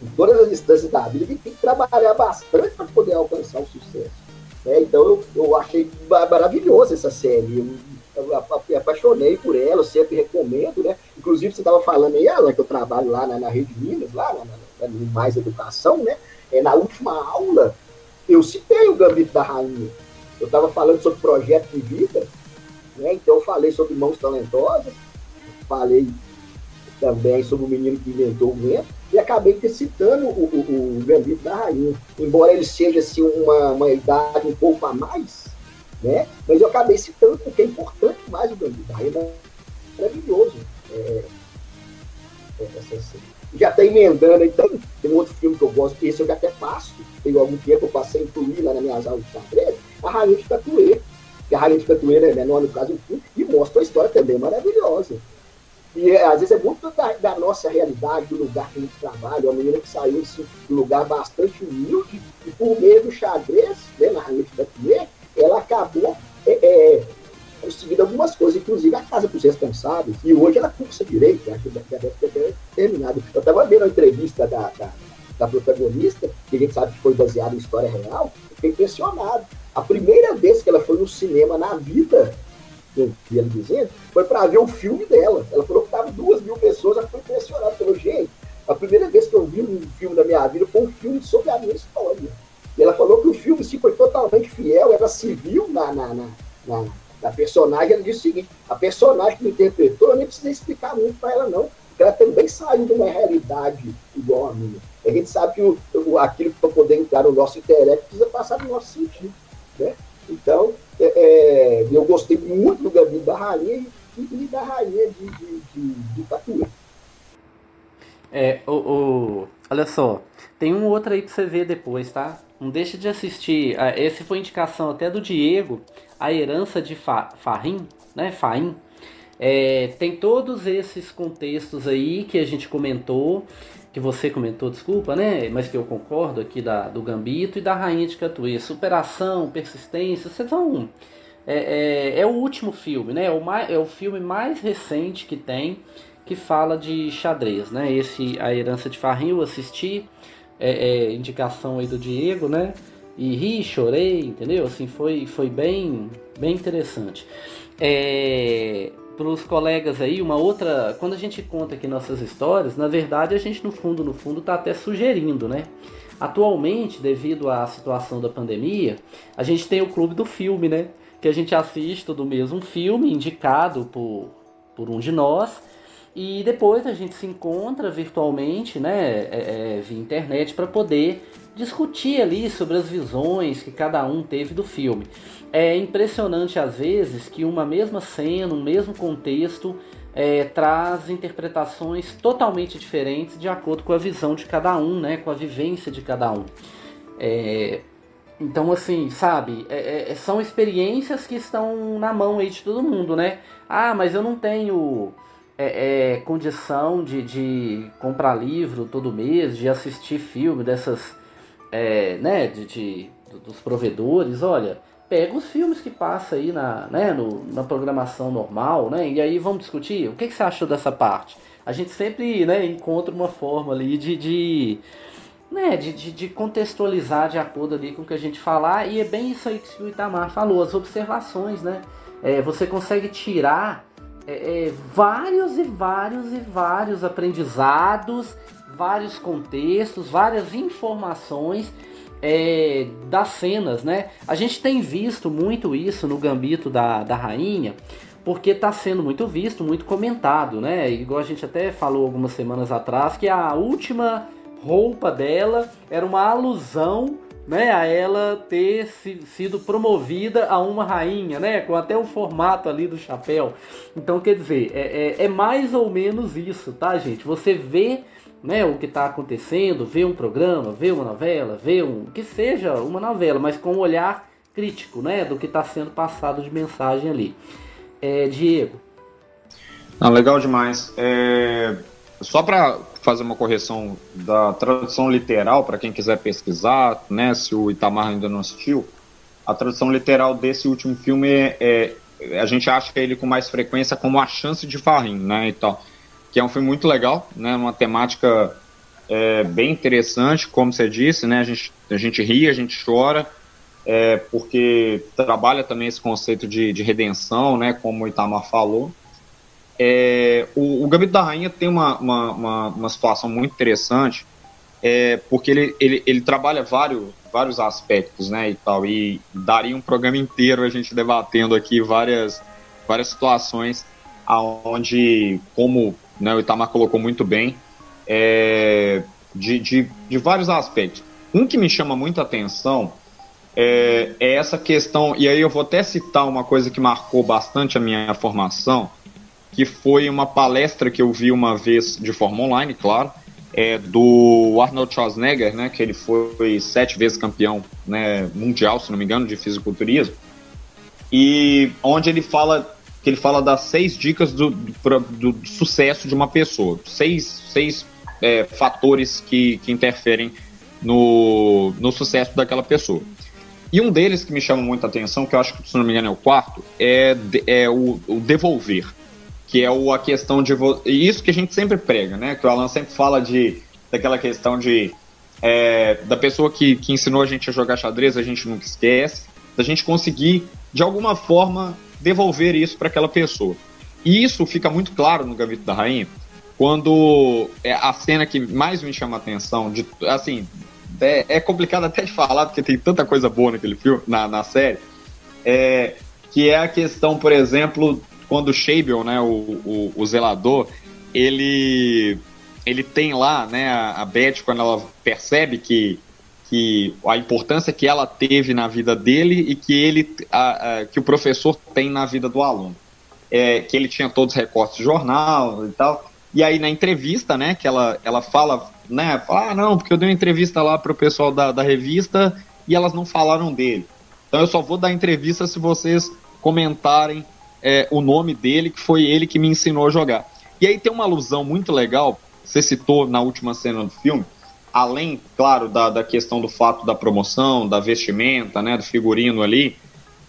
Em todas as instâncias da vida, a gente tem que trabalhar bastante para poder alcançar o sucesso. Então eu achei maravilhosa essa série. Eu me apaixonei por ela, eu sempre recomendo, né? Inclusive, você estava falando aí, Alan, que eu trabalho lá na Rede Minas, lá no Mais Educação, né? Na última aula, eu citei o Gambito da Rainha. Eu estava falando sobre projeto de vida, né? Então eu falei sobre Mãos Talentosas, falei também sobre o menino que inventou o vento, e acabei citando o Gambito da Rainha. Embora ele seja assim, uma idade um pouco a mais, né? Mas eu acabei citando porque é importante mais o Gambito da Rainha. É maravilhoso. Já está emendando, então, tem um outro filme que eu gosto, esse eu já até passo, tem algum tempo eu passei a incluir lá nas minhas aulas de xadrez, a Rainha de Catuê, que a Rainha de Catuê é menor, no caso, do filme, e mostra a história também maravilhosa. E às vezes é muito da nossa realidade, do lugar que a gente trabalha. Uma menina que saiu assim, de um lugar bastante humilde, e por meio do xadrez, né, na Rainha de Catuê, ela acabou conseguindo algumas coisas, inclusive a casa dos responsáveis. E hoje ela cursa direito, acho que já deve ter terminado. Eu estava vendo a entrevista da protagonista, que a gente sabe que foi baseada em história real, e fiquei impressionado. A primeira vez que ela foi no cinema na vida, e ela dizendo, foi para ver o filme dela. Ela falou que estavam 2.000 pessoas, ela foi impressionada. Falou, gente, a primeira vez que eu vi um filme da minha vida foi um filme sobre a minha história. E ela falou que o filme sim, foi totalmente fiel, ela se viu na personagem. Ela disse o seguinte, a personagem que me interpretou, eu nem precisei explicar muito para ela não, porque ela também saiu de uma realidade igual a minha. A gente sabe que aquilo que para poder entrar no nosso intelecto precisa passar no nosso sentido, né? Então, eu gostei muito do Gambito da Rainha e da Rainha de Catuê.
Olha só, tem um outro aí pra você ver depois, tá? Não deixa de assistir. Esse foi indicação até do Diego, A Herança de Fahim, né? Fahim. Tem todos esses contextos aí que a gente comentou, que você comentou, desculpa, né? Mas que eu concordo aqui do Gambito e da Rainha de Catuê. Superação, persistência, vocês vão... É o último filme, né? É o filme mais recente que tem, que fala de xadrez, né? A Herança de Fahim, eu assisti, indicação aí do Diego, né? E ri, chorei, entendeu? Assim, foi bem interessante. Para os colegas aí, uma outra... Quando a gente conta aqui nossas histórias, na verdade a gente no fundo tá até sugerindo, né? Atualmente, devido à situação da pandemia, a gente tem o Clube do Filme, né? Que a gente assiste todo mês um filme indicado por um de nós, e depois a gente se encontra virtualmente, né, via internet, para poder discutir ali sobre as visões que cada um teve do filme. É impressionante às vezes que uma mesma cena, um mesmo contexto, traz interpretações totalmente diferentes de acordo com a visão de cada um, né, com a vivência de cada um. Então, assim, sabe, são experiências que estão na mão aí de todo mundo, né? Ah, mas eu não tenho condição de comprar livro todo mês, de assistir filme dessas, né, dos provedores. Olha, pega os filmes que passa aí na programação normal, né? E aí vamos discutir. O que você achou dessa parte? A gente sempre, né, encontra uma forma ali de contextualizar de acordo ali com o que a gente falar, e é bem isso aí que o Itamar falou, as observações, né? Você consegue tirar vários aprendizados, vários contextos, várias informações das cenas, né? A gente tem visto muito isso no Gambito da Rainha, porque está sendo muito visto, muito comentado, né? Igual a gente até falou algumas semanas atrás, que a última roupa dela era uma alusão, né, a ela ter sido promovida a uma rainha, né, com até o formato ali do chapéu. Então, quer dizer, é mais ou menos isso, tá, gente? Você vê, né, o que está acontecendo, vê um programa, vê uma novela, que seja uma novela, mas com um olhar crítico, né, do que está sendo passado de mensagem ali. Diego.
Legal demais. Só para fazer uma correção da tradução literal, para quem quiser pesquisar, né, se o Itamar ainda não assistiu, a tradução literal desse último filme a gente acha ele com mais frequência como A Chance de Fahim, né, e tal, que é um filme muito legal, né, uma temática bem interessante, como você disse, né, a gente ri, a gente chora, porque trabalha também esse conceito de redenção, né, como o Itamar falou. O Gambito da Rainha tem uma situação muito interessante, porque ele trabalha vários aspectos, né, e tal, e daria um programa inteiro a gente debatendo aqui várias situações onde, como, né, o Itamar colocou muito bem, de vários aspectos. Um que me chama muita atenção é essa questão, e aí eu vou até citar uma coisa que marcou bastante a minha formação, que foi uma palestra que eu vi uma vez de forma online, claro, do Arnold Schwarzenegger, né, que ele foi 7 vezes campeão, né, mundial, se não me engano, de fisiculturismo, e onde ele fala que ele fala das 6 dicas do sucesso de uma pessoa. Seis fatores que interferem no sucesso daquela pessoa. E um deles que me chama muita atenção, que eu acho que, se não me engano, é o quarto, é o devolver. Que é a questão de... Isso que a gente sempre prega, né? Que o Alan sempre fala daquela questão da pessoa que ensinou a gente a jogar xadrez, a gente nunca esquece, da gente conseguir, de alguma forma, devolver isso para aquela pessoa. E isso fica muito claro no Gambito da Rainha, quando a cena que mais me chama a atenção, assim, é complicado até de falar, porque tem tanta coisa boa naquele filme, na série, que é a questão, por exemplo, quando o Shaibel, né, o zelador, ele tem lá, né, a Beth, quando ela percebe que a importância que ela teve na vida dele e que o professor tem na vida do aluno. Que ele tinha todos os recortes de jornal e tal. E aí na entrevista, né, que ela fala, né, não, porque eu dei uma entrevista lá pro pessoal da revista e elas não falaram dele. Então eu só vou dar entrevista se vocês comentarem o nome dele, que foi ele que me ensinou a jogar. E aí tem uma alusão muito legal, você citou na última cena do filme, além, claro, da questão do fato da promoção, da vestimenta, né, do figurino ali,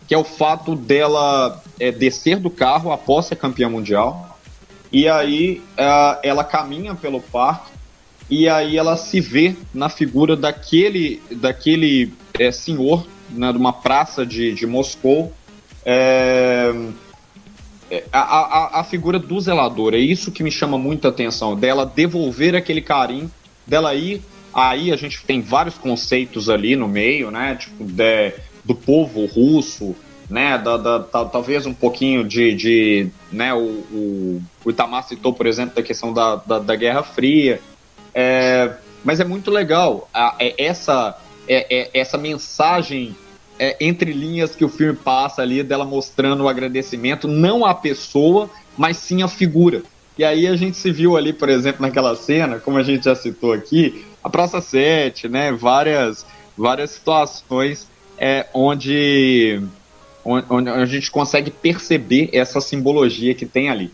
que é o fato dela descer do carro após ser campeã mundial, e aí ela caminha pelo parque, e aí ela se vê na figura daquele senhor, né, de uma praça de Moscou, a figura do zelador. É isso que me chama muita atenção, dela devolver aquele carinho, dela ir. Aí a gente tem vários conceitos ali no meio, né, tipo, do povo russo, né, talvez um pouquinho né, o Itamar citou, por exemplo, da questão da Guerra Fria, mas é muito legal essa mensagem entre linhas que o filme passa ali, dela mostrando o agradecimento, não à pessoa, mas sim à figura. E aí a gente se viu ali, por exemplo, naquela cena, como a gente já citou aqui, a Praça 7, né, várias situações onde a gente consegue perceber essa simbologia que tem ali.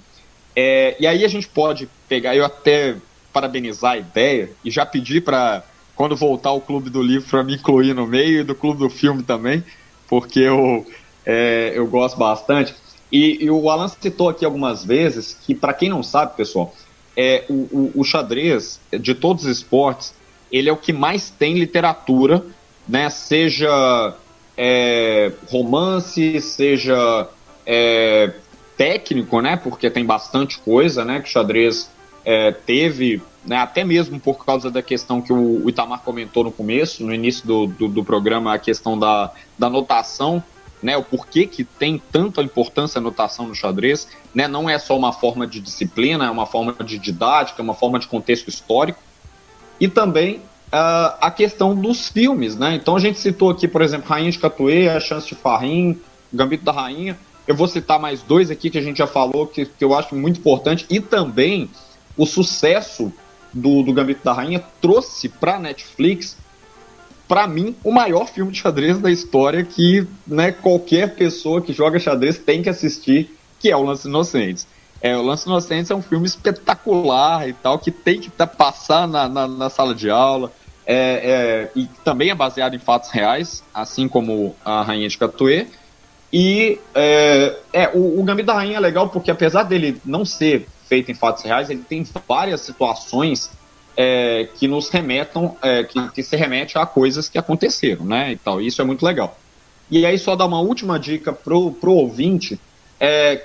E aí a gente pode pegar, eu até parabenizar a ideia, e já pedir para, quando voltar o Clube do Livro, para me incluir no meio, e do Clube do Filme também, porque eu gosto bastante. E o Alan citou aqui algumas vezes que, para quem não sabe, pessoal, o xadrez, de todos os esportes, ele é o que mais tem literatura, né? Seja romance, seja técnico, né? Porque tem bastante coisa, né, que o xadrez teve, né, até mesmo por causa da questão que o Itamar comentou no começo, no início do programa, a questão da notação, né, o porquê que tem tanta importância a notação no xadrez, né, não é só uma forma de disciplina, é uma forma de didática, é uma forma de contexto histórico, e também a questão dos filmes, né, então a gente citou aqui, por exemplo, Rainha de Catuê, A Chance de Farrim, Gambito da Rainha, eu vou citar mais 2 aqui que a gente já falou, que eu acho muito importante, e também o sucesso do Gambito da Rainha trouxe para a Netflix, para mim, o maior filme de xadrez da história que, né, qualquer pessoa que joga xadrez tem que assistir, que é o Lances Inocentes. O Lances Inocentes é um filme espetacular e tal, que tem que passar na sala de aula, e também é baseado em fatos reais, assim como a Rainha de Catuê. E o Gambito da Rainha é legal porque, apesar dele não ser feito em fatos reais, ele tem várias situações que nos remetam, que se remete a coisas que aconteceram, né, e tal. Isso é muito legal. E aí só dar uma última dica pro ouvinte,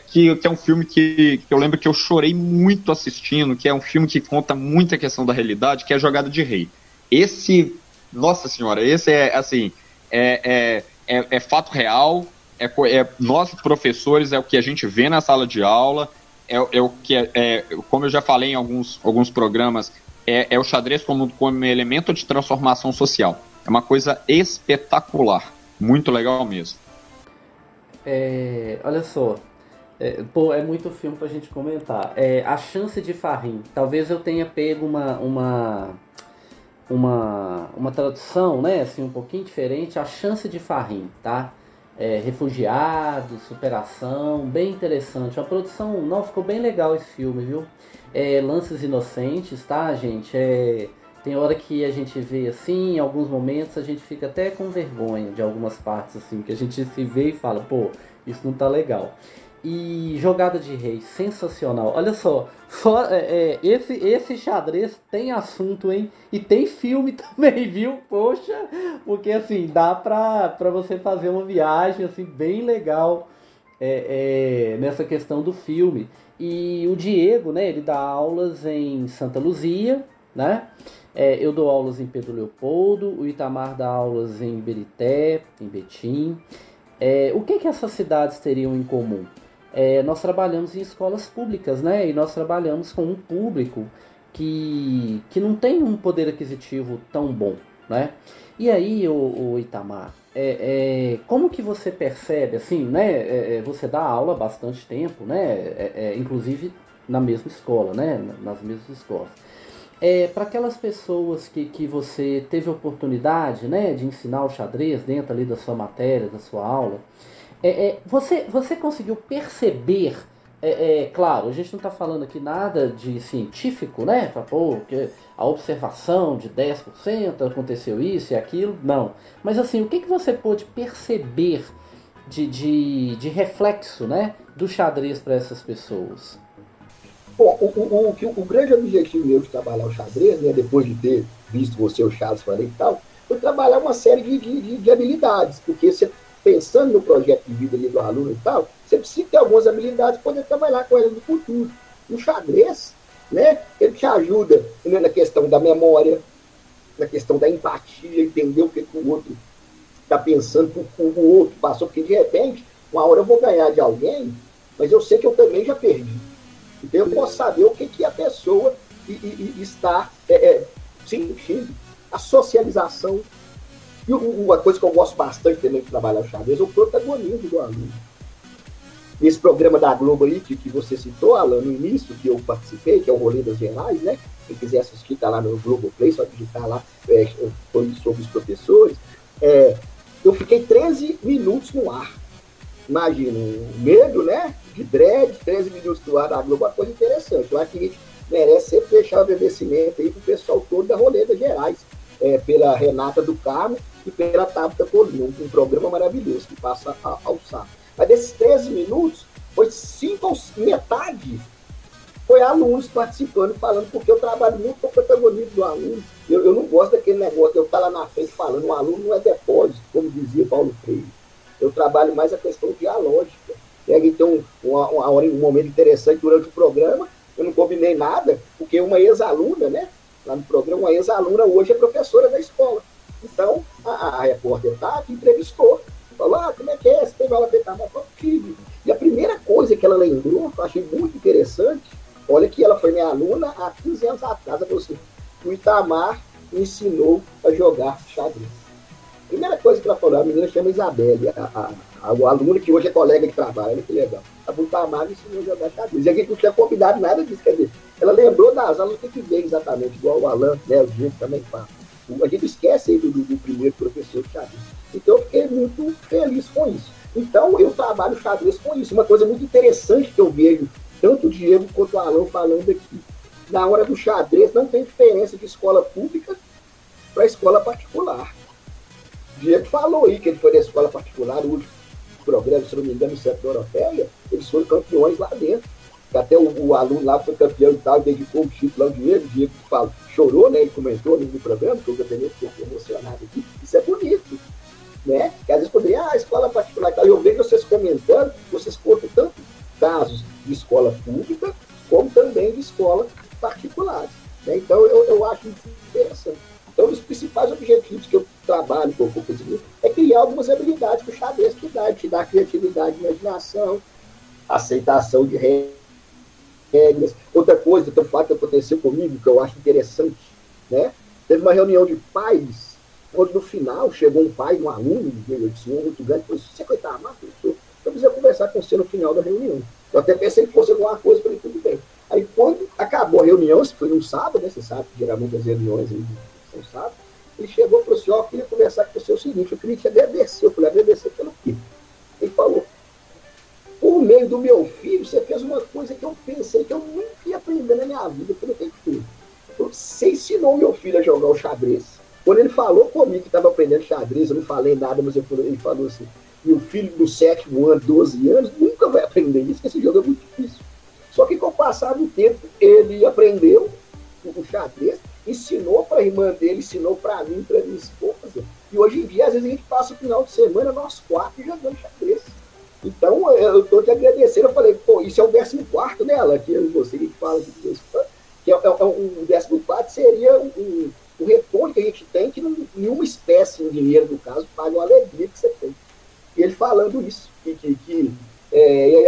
que é um filme que eu lembro que eu chorei muito assistindo, que é um filme que conta muita questão da realidade, que é A Jogada de Rei. Esse, nossa senhora, esse assim, fato real, nós professores, é o que a gente vê na sala de aula, o que como eu já falei em alguns programas, o xadrez como elemento de transformação social. É uma coisa espetacular, muito legal mesmo.
Olha só, é muito filme pra gente comentar. A Chance de Farrim, talvez eu tenha pego uma tradução, né, assim, um pouquinho diferente, A Chance de Farrim, tá? refugiados, superação, bem interessante. A produção, não, ficou bem legal esse filme, viu? Lances Inocentes, tá, gente? Tem hora que a gente vê assim, em alguns momentos a gente fica até com vergonha de algumas partes, assim, que a gente se vê e fala, pô, isso não tá legal. E Jogada de Reis, sensacional. Olha só, esse xadrez tem assunto, hein? E tem filme também, viu? Poxa, porque assim, dá pra você fazer uma viagem assim, bem legal nessa questão do filme. E o Diego, né, ele dá aulas em Santa Luzia, né? Eu dou aulas em Pedro Leopoldo, o Itamar dá aulas em Berité, em Betim. O que essas cidades teriam em comum? Nós trabalhamos em escolas públicas, né? E nós trabalhamos com um público que não tem um poder aquisitivo tão bom, né? E aí, o Itamar, como que você percebe, assim, né? Você dá aula há bastante tempo, né? Inclusive na mesma escola, né? Nas mesmas escolas. Para aquelas pessoas que você teve a oportunidade, né, de ensinar o xadrez dentro ali da sua matéria, da sua aula, você conseguiu perceber, claro, a gente não está falando aqui nada de científico, né? Pô, que a observação de 10% aconteceu isso e aquilo, não. Mas assim, o que você pôde perceber de reflexo, né, do xadrez para essas pessoas?
Bom, o grande objetivo meu de trabalhar o xadrez, né, depois de ter visto você, o Charles, falei e tal, foi trabalhar uma série de habilidades, porque você, pensando no projeto de vida ali do aluno e tal, você precisa ter algumas habilidades para poder trabalhar com elas no futuro. O xadrez, né, ele te ajuda, né, na questão da memória, na questão da empatia, entender o que o outro está pensando, o outro passou, porque de repente, uma hora eu vou ganhar de alguém, mas eu sei que eu também já perdi. Então eu posso saber o que a pessoa está sentindo, a socialização. E uma coisa que eu gosto bastante também de trabalhar o xadrez é o protagonismo do aluno. Nesse programa da Globo aí, que você citou, Alan, no início, que eu participei, que é o Rolê das Gerais, né? Quem quiser assistir, está lá no Globoplay, só digitar lá, sobre os professores. Eu fiquei 13 minutos no ar. Imagina, o medo, né? De dread, 13 minutos do ar da Globo, uma coisa interessante. Eu acho que a gente merece sempre deixar o agradecimento aí pro pessoal todo da Rolê das Gerais, pela Renata do Carmo e pela Tabata Polino, um programa maravilhoso que passa ao sábado. Mas desses 13 minutos, foi metade foi alunos participando, falando, porque eu trabalho muito com o protagonismo do aluno. Eu não gosto daquele negócio de eu estar lá na frente falando, o aluno não é depósito, como dizia Paulo Freire. Eu trabalho mais a questão dialógica. Então, um momento interessante durante o programa, eu não combinei nada, porque uma ex-aluna, né? Lá no programa, uma ex-aluna hoje é professora da escola. Então, a repórter que entrevistou. Falou, como é que é? Você teve aula de Itamar? Eu tive. E a primeira coisa que ela lembrou, que eu achei muito interessante, olha que ela foi minha aluna há 15 anos atrás, ela falou assim, o Itamar me ensinou a jogar xadrez. Primeira coisa que ela falou, a menina chama Isabelle, a aluna que hoje é colega de trabalho, olha que legal. A Itamar me ensinou a jogar xadrez. E a gente não tinha combinado nada disso, quer dizer, ela lembrou das aulas, tem que ver exatamente, igual o Alan, né, o Diego também fala. A gente esquece aí do primeiro professor de xadrez. Então eu fiquei muito feliz com isso. Então eu trabalho xadrez com isso. Uma coisa muito interessante que eu vejo, tanto o Diego quanto o Alan falando aqui, na hora do xadrez não tem diferença de escola pública para escola particular. O Diego falou aí que ele foi da escola particular, o último programa, se não me engano, no Centro Europeia, eles foram campeões lá dentro. Até o aluno lá foi campeão e tal, dedicou o título ao Diego. O Diego falou, chorou, né? Ele comentou no programa, que eu também fiquei emocionado aqui. Isso é bonito, né? Que às vezes poderia, escola particular. Então, eu vejo vocês comentando, vocês contam tanto casos de escola pública, como também de escola particulares. Né? Então, eu acho isso interessante. Então, um dos principais objetivos que eu trabalho com o Cocosilinho é criar algumas habilidades que o xadrez te dá criatividade, imaginação, aceitação de regras. Outra coisa, outro fato que aconteceu comigo, que eu acho interessante, né? Teve uma reunião de pais, onde no final chegou um pai, um aluno, de senhor muito grande, e falou, você que está amado, professor, eu precisa conversar com você no final da reunião. Eu até pensei que fosse alguma coisa, falei, tudo bem. Aí quando acabou a reunião, se foi num sábado, né? Você sabe que geralmente as reuniões aí são sábados, ele chegou e falou assim, eu queria conversar com você o seguinte, eu queria te agradecer. Eu falei, agradecer pelo quê? Ele falou, por meio do meu filho, você fez uma coisa que eu pensei que eu nunca ia aprender na minha vida. Eu falei, filho, você ensinou meu filho a jogar o xadrez. Quando ele falou comigo que estava aprendendo xadrez, eu não falei nada, mas ele falou assim, meu filho do 7º ano, 12 anos, nunca vai aprender isso, porque esse jogo é muito difícil. Só que com o passar do tempo, ele aprendeu o xadrez, ensinou para a irmã dele, ensinou para mim, para minha esposa. E hoje em dia, às vezes, a gente passa o final de semana, nós 4 jogando xadrez. Então, eu estou te agradecendo. Eu falei, pô, isso é o 14º dela, que você que fala de Deus, que o 14º seria o retorno que a gente tem, que nenhuma espécie em dinheiro, no caso, paga a alegria que você tem. E ele falando isso, que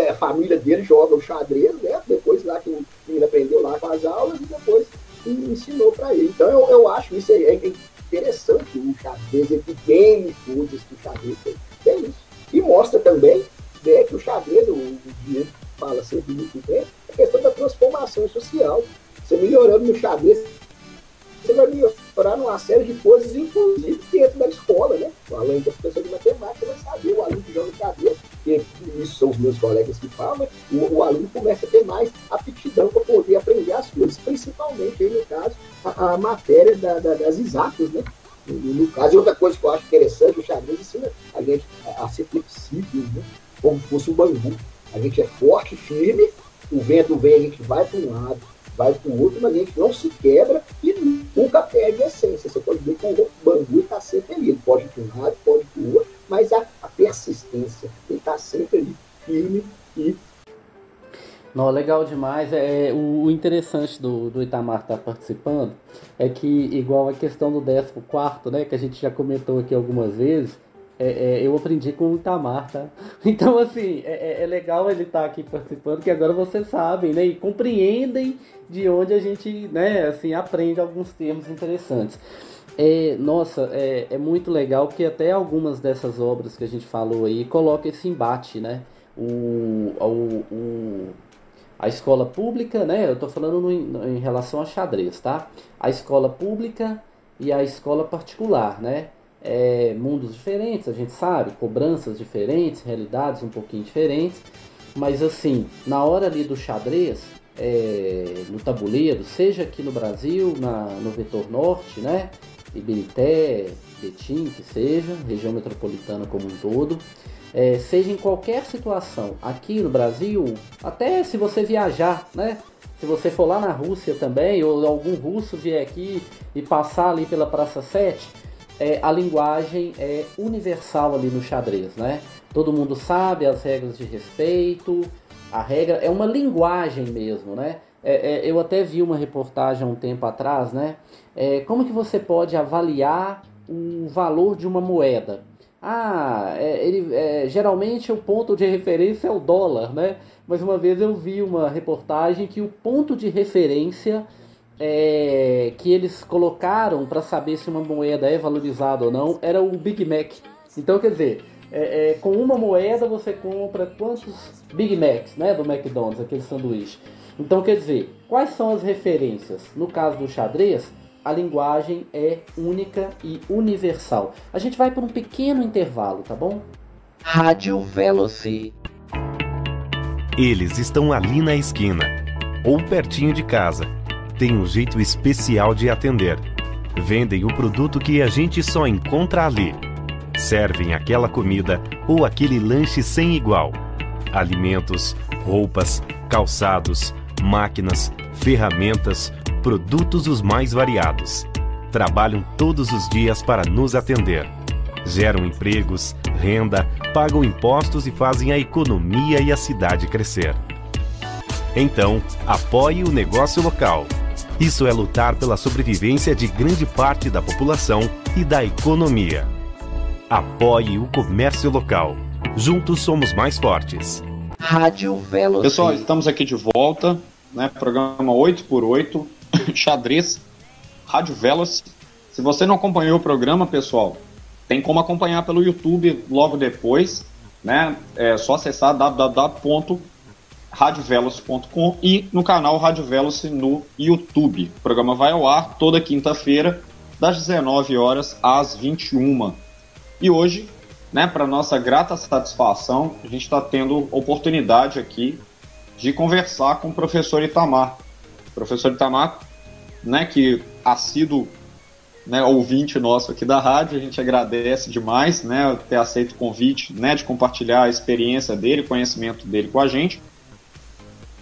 a família dele joga o xadrez, né? Depois lá que o menino aprendeu lá com as aulas e depois ensinou para ele. Então eu acho isso é interessante, o xadrez, entre game coisas que o xadrez tem isso. E mostra também, né, que o xadrez, o Diego fala sempre muito bem, a questão da transformação social. Você melhorando no xadrez, você vai melhorar numa série de coisas, inclusive dentro da escola, né? Além da professora de matemática, vai saber, o aluno que joga xadrez, que isso são os meus colegas que falam, o aluno começa a ter mais aptidão para poder aprender as coisas, principalmente, aí, no caso, a matéria das exatas, né? No caso, e outra coisa que eu acho interessante, o xadrez ensina a gente a ser flexível, né? Como se fosse um bambu. A gente é forte, firme, o vento vem, a gente vai para um lado, vai para o outro, mas a gente não se quebra e nunca perde a essência. Você pode ver que o bambu está sempre ali. Ele pode ir para um lado, pode ir para o outro, mas a persistência, ele está sempre ali, firme e...
Não, legal demais. O interessante do Itamar estar participando é que, igual a questão do 14º, né, que a gente já comentou aqui algumas vezes, eu aprendi com o Itamar, tá? Então, assim, é legal ele estar aqui participando, que agora vocês sabem, né, e compreendem de onde a gente, né, assim, aprende alguns termos interessantes. Nossa, é muito legal que até algumas dessas obras que a gente falou aí colocam esse embate, né? A escola pública, né? Eu estou falando em relação a xadrez, tá? A escola pública e a escola particular, né? Mundos diferentes, a gente sabe, cobranças diferentes, realidades um pouquinho diferentes, mas assim, na hora ali do xadrez, no tabuleiro, seja aqui no Brasil, no Vetor Norte, né? Ibirité, Betim, que seja, região metropolitana como um todo, seja em qualquer situação, aqui no Brasil, até se você viajar, né? Se você for lá na Rússia também, ou algum russo vier aqui e passar ali pela Praça 7, a linguagem é universal ali no xadrez, né? Todo mundo sabe as regras de respeito, a regra é uma linguagem mesmo, né? Eu até vi uma reportagem há um tempo atrás, né? Como que você pode avaliar o valor de uma moeda? Geralmente o ponto de referência é o dólar, né? Mas uma vez eu vi uma reportagem que o ponto de referência que eles colocaram para saber se uma moeda é valorizada ou não era o Big Mac. Então, quer dizer, com uma moeda você compra quantos Big Macs, né, do McDonald's, aquele sanduíche. Então, quer dizer, quais são as referências? No caso do xadrez, a linguagem é única e universal. A gente vai por um pequeno intervalo, tá bom?
Rádio Veloci.
Eles estão ali na esquina, ou pertinho de casa. Tem um jeito especial de atender. Vendem o produto que a gente só encontra ali. Servem aquela comida ou aquele lanche sem igual. Alimentos, roupas, calçados, máquinas, ferramentas, produtos os mais variados. Trabalham todos os dias para nos atender. Geram empregos, renda, pagam impostos e fazem a economia e a cidade crescer. Então, apoie o negócio local. Isso é lutar pela sobrevivência de grande parte da população e da economia. Apoie o comércio local. Juntos somos mais fortes.
Rádio Veloci.
Pessoal, estamos aqui de volta, né? Programa 8x8, xadrez, Rádio Veloci. Se você não acompanhou o programa, pessoal, tem como acompanhar pelo YouTube logo depois, né? É só acessar www.radioveloci.com e no canal Rádio Veloci no YouTube. O programa vai ao ar toda quinta-feira, das 19 horas às 21. E hoje né, para nossa grata satisfação, a gente está tendo oportunidade aqui de conversar com o professor Itamar. O professor Itamar, né, que assíduo, né, ouvinte nosso aqui da rádio, a gente agradece demais, né, ter aceito o convite, né, de compartilhar a experiência dele, o conhecimento dele com a gente.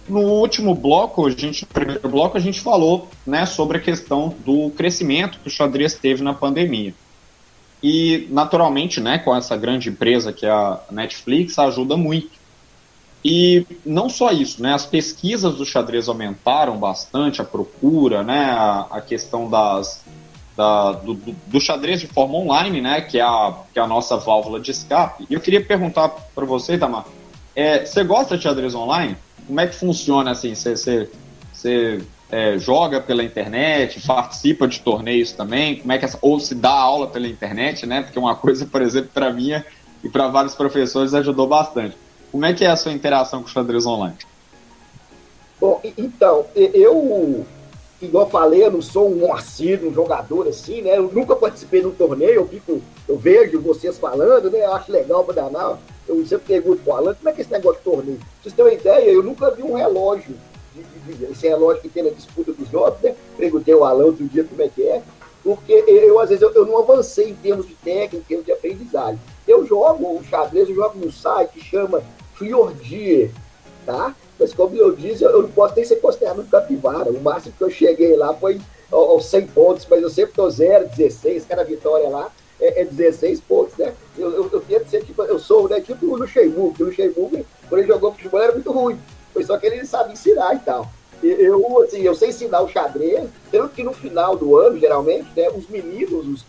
No último bloco, no primeiro bloco, a gente falou, né, sobre a questão do crescimento que o xadrez teve na pandemia. E, naturalmente, né, com essa grande empresa que é a Netflix, ajuda muito. E não só isso, né, as pesquisas do xadrez aumentaram bastante, a procura, né, a questão do xadrez de forma online, né, que é a nossa válvula de escape. E eu queria perguntar para você, Itamar, você gosta de xadrez online? Como é que funciona assim? Você joga pela internet, participa de torneios também? Como é que ou se dá aula pela internet, né? Porque uma coisa, por exemplo, para mim e para vários professores ajudou bastante. Como é que é a sua interação com o xadrez online?
Bom, então, eu, igual eu falei, eu não sou um assíduo, um jogador assim, né? Eu nunca participei de um torneio, eu vejo vocês falando, né? Eu acho legal pra danar. Eu sempre pergunto pro Alan, como é que é esse negócio de torneio? Pra vocês terem uma ideia, eu nunca vi um relógio, esse relógio que tem na disputa dos jogos, né? Perguntei ao Alan outro dia como é que é, porque às vezes, eu não avancei em termos de técnica, em termos de aprendizagem. Eu jogo o xadrez, eu jogo num site que chama Fiordier, tá? Mas como eu disse, eu não posso nem ser considerado um capivara. O máximo que eu cheguei lá foi aos 100 pontos, mas eu sempre tô 0, 16, cada vitória lá é 16 pontos, né? Eu tento ser tipo, eu sou, né, tipo o Luxemburgo, que o Luxemburgo, quando ele jogou futebol, era muito ruim. Foi só que ele sabe ensinar e tal. Eu sei ensinar o xadrez, tanto que no final do ano, geralmente, né, os meninos,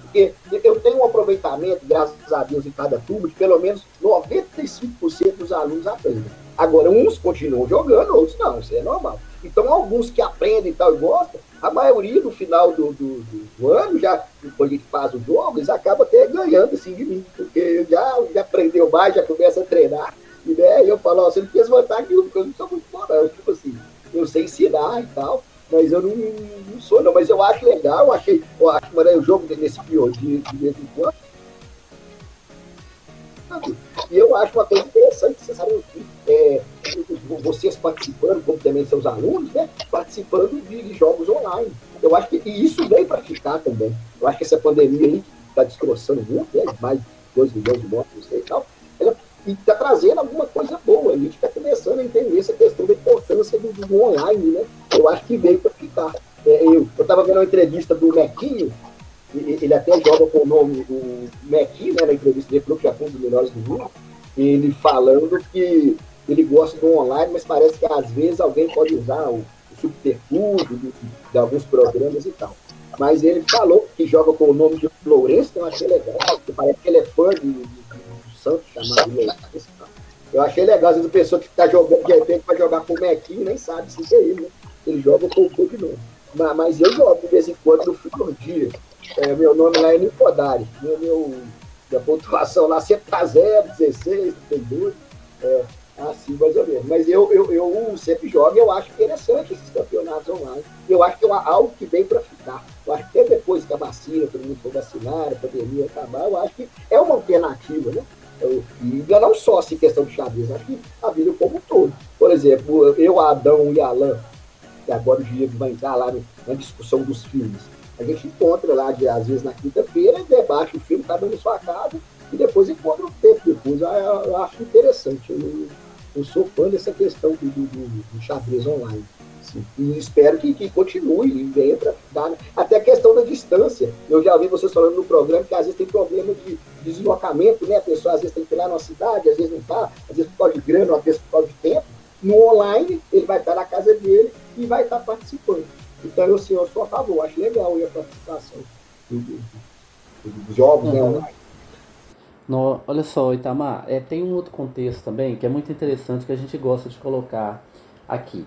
porque eu tenho um aproveitamento, graças a Deus, em cada turma, de pelo menos 95% dos alunos aprendem. Agora, uns continuam jogando, outros não, isso é normal. Então, alguns que aprendem e tal e gostam, a maioria no final do ano, já depois que a gente faz o jogo, eles acabam até ganhando assim de mim, porque já aprendeu mais, já começa a treinar, e né, eu falo, você não quis vantagem nenhuma, porque eu não sou muito bom, não. Tipo assim, eu sei ensinar e tal, mas eu não sou, não. Mas eu acho legal, eu acho que o jogo nesse pior de vez em quando. E eu acho uma coisa interessante, você sabe, vocês participando, como também seus alunos, né, participando de jogos online. Eu acho que e isso veio para ficar também. Eu acho que essa pandemia aí está destroçando muito, né, mais de 2 milhões de mortes, não sei e tal, e está trazendo alguma coisa boa. A gente está começando a entender essa questão da importância do online, né? Eu acho que veio para ficar. Eu estava vendo uma entrevista do Mequinho, ele até joga com o nome do Mequinho, né, na entrevista dele, falou que já foi um dos melhores do mundo, ele falando que ele gosta do online, mas parece que às vezes alguém pode usar o subterfúgio de alguns programas e tal. Mas ele falou que joga com o nome de Lourenço, então eu achei legal, porque parece que ele é fã do Santos, chamado Lourenço. Eu achei legal, às vezes a pessoa que está jogando, de repente, para jogar com o Mequinho, nem sabe se é ele, né? Ele joga com o clube novo. Mas eu jogo de vez em quando no Fiordier. Meu nome lá é Nicodari. Minha pontuação lá sempre tá 0, 16, 32. Assim, mais ou menos. Mas eu sempre jogo e eu acho interessante esses campeonatos online. Eu acho que é algo que vem para ficar. Eu acho que até depois que a vacina, todo mundo for vacinar, a pandemia acabar, eu acho que é uma alternativa, né? E não só assim, questão de xadrez, acho que a vida como um todo. Por exemplo, eu, Adão e Alan, que agora o Diego vai entrar lá na discussão dos filmes. A gente encontra lá, às vezes, na quinta-feira, debate o filme, cada um na sua casa, e depois encontra o tempo depois. Eu acho interessante. Eu sou fã dessa questão do xadrez online. Assim, e espero que continue e venha para ficar. Até a questão da distância. Eu já ouvi vocês falando no programa que às vezes tem problema de deslocamento, né? A pessoa às vezes tem que ir lá na cidade, às vezes não está, às vezes por causa de grana, às vezes por causa de tempo. No online, ele vai estar na casa dele e vai estar participando. Então, eu sou a favor, acho legal a participação dos jogos, né, online.
No, olha só, Itamar, tem um outro contexto também que é muito interessante que a gente gosta de colocar aqui.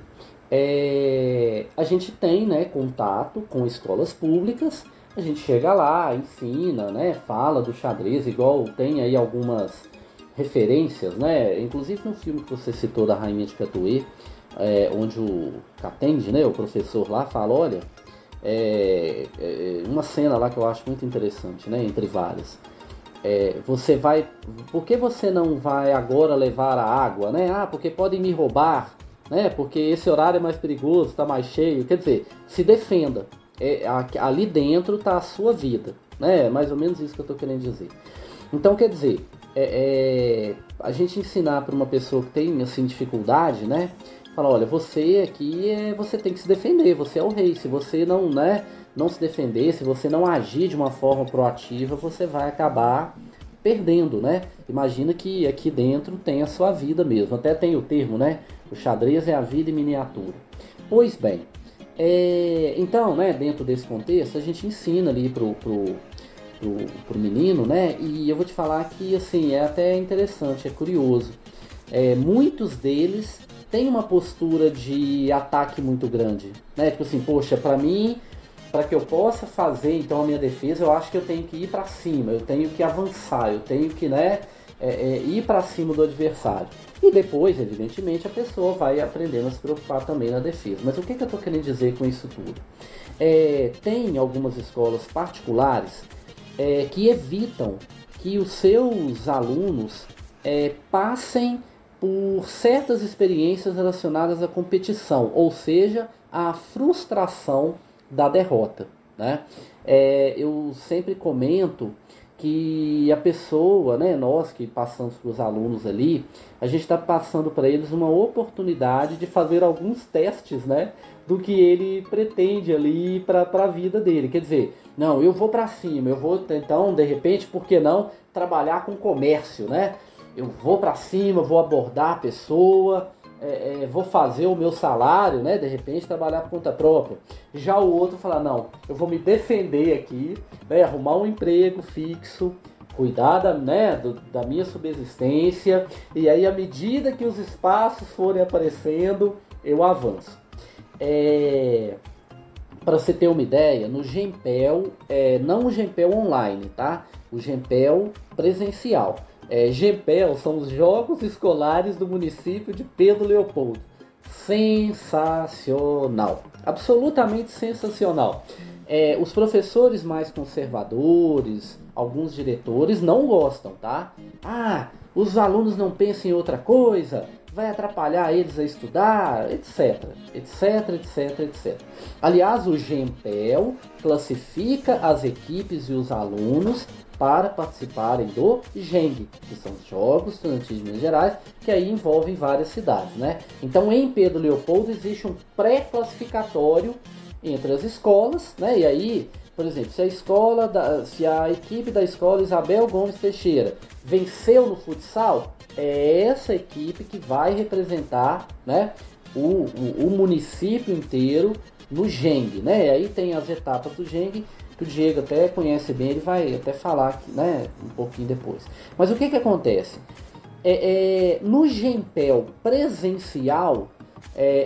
A gente tem, né, contato com escolas públicas, a gente chega lá, ensina, né, fala do xadrez, igual tem aí algumas referências, né, inclusive no filme que você citou da Rainha de Catuê, onde o Catende, né, o professor lá, fala, olha, uma cena lá que eu acho muito interessante, né, entre várias. você vai... Por que você não vai agora levar a água, né? Ah, porque podem me roubar, né? Porque esse horário é mais perigoso, está mais cheio. Quer dizer, se defenda. Ali dentro está a sua vida, né? É mais ou menos isso que eu estou querendo dizer. Então, quer dizer, a gente ensinar para uma pessoa que tem assim dificuldade, né? Falar, olha, você aqui você tem que se defender, você é o rei. Se você não, né, não se defender, se você não agir de uma forma proativa, você vai acabar perdendo, né? Imagina que aqui dentro tem a sua vida mesmo. Até tem o termo, né? O xadrez é a vida em miniatura. Pois bem, então, né, dentro desse contexto, a gente ensina ali pro menino, né? E eu vou te falar que, assim, é até interessante, é curioso. Muitos deles têm uma postura de ataque muito grande, né? Tipo assim, poxa, pra mim, para que eu possa fazer, então, a minha defesa, eu acho que eu tenho que ir pra cima, eu tenho que avançar, eu tenho que, né, ir pra cima do adversário. E depois, evidentemente, a pessoa vai aprendendo a se preocupar também na defesa. Mas o que eu tô querendo dizer com isso tudo? Tem algumas escolas particulares que evitam que os seus alunos passem por certas experiências relacionadas à competição, ou seja, à frustração da derrota, né? Eu sempre comento que a pessoa, né, nós que passamos para os alunos ali, a gente está passando para eles uma oportunidade de fazer alguns testes, né, do que ele pretende ali para a vida dele. Quer dizer, não, eu vou para cima, eu vou então, de repente, por que não trabalhar com comércio, né? Eu vou para cima, vou abordar a pessoa, vou fazer o meu salário, né? De repente trabalhar por conta própria. Já o outro fala, não, eu vou me defender aqui, né? Arrumar um emprego fixo, cuidar da minha subsistência, e aí à medida que os espaços forem aparecendo, eu avanço. Para você ter uma ideia, no Gempel, não o Gempel online, tá? O Gempel presencial. Gempel são os Jogos Escolares do município de Pedro Leopoldo. Sensacional, absolutamente sensacional. Os professores mais conservadores, alguns diretores não gostam, tá? Ah, os alunos não pensam em outra coisa, vai atrapalhar eles a estudar, etc, etc, etc, etc. Aliás, o Gempel classifica as equipes e os alunos para participarem do GENG, que são os Jogos Estudantis de Minas Gerais, que aí envolvem várias cidades, né? Então, em Pedro Leopoldo existe um pré-classificatório entre as escolas, né? E aí, por exemplo, se a equipe da escola Isabel Gomes Teixeira venceu no futsal, é essa equipe que vai representar, né, o município inteiro no GENG, né? E aí tem as etapas do GENG, que o Diego até conhece bem, ele vai até falar aqui, né, um pouquinho depois. Mas o que acontece? No Gempel presencial,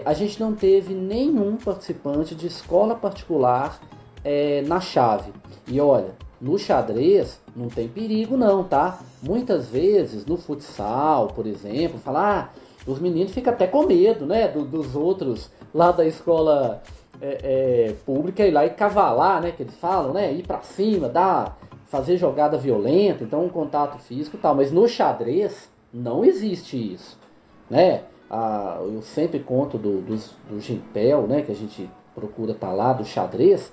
a gente não teve nenhum participante de escola particular na chave. E olha, no xadrez não tem perigo não, tá? Muitas vezes no futsal, por exemplo, os meninos ficam até com medo, né, dos outros lá da escola pública ir lá e cavalar, né, que eles falam, né, ir pra cima, fazer jogada violenta, então um contato físico e tal. Mas no xadrez não existe isso, né? Eu sempre conto do Gempel, né, que a gente procura estar lá, do xadrez.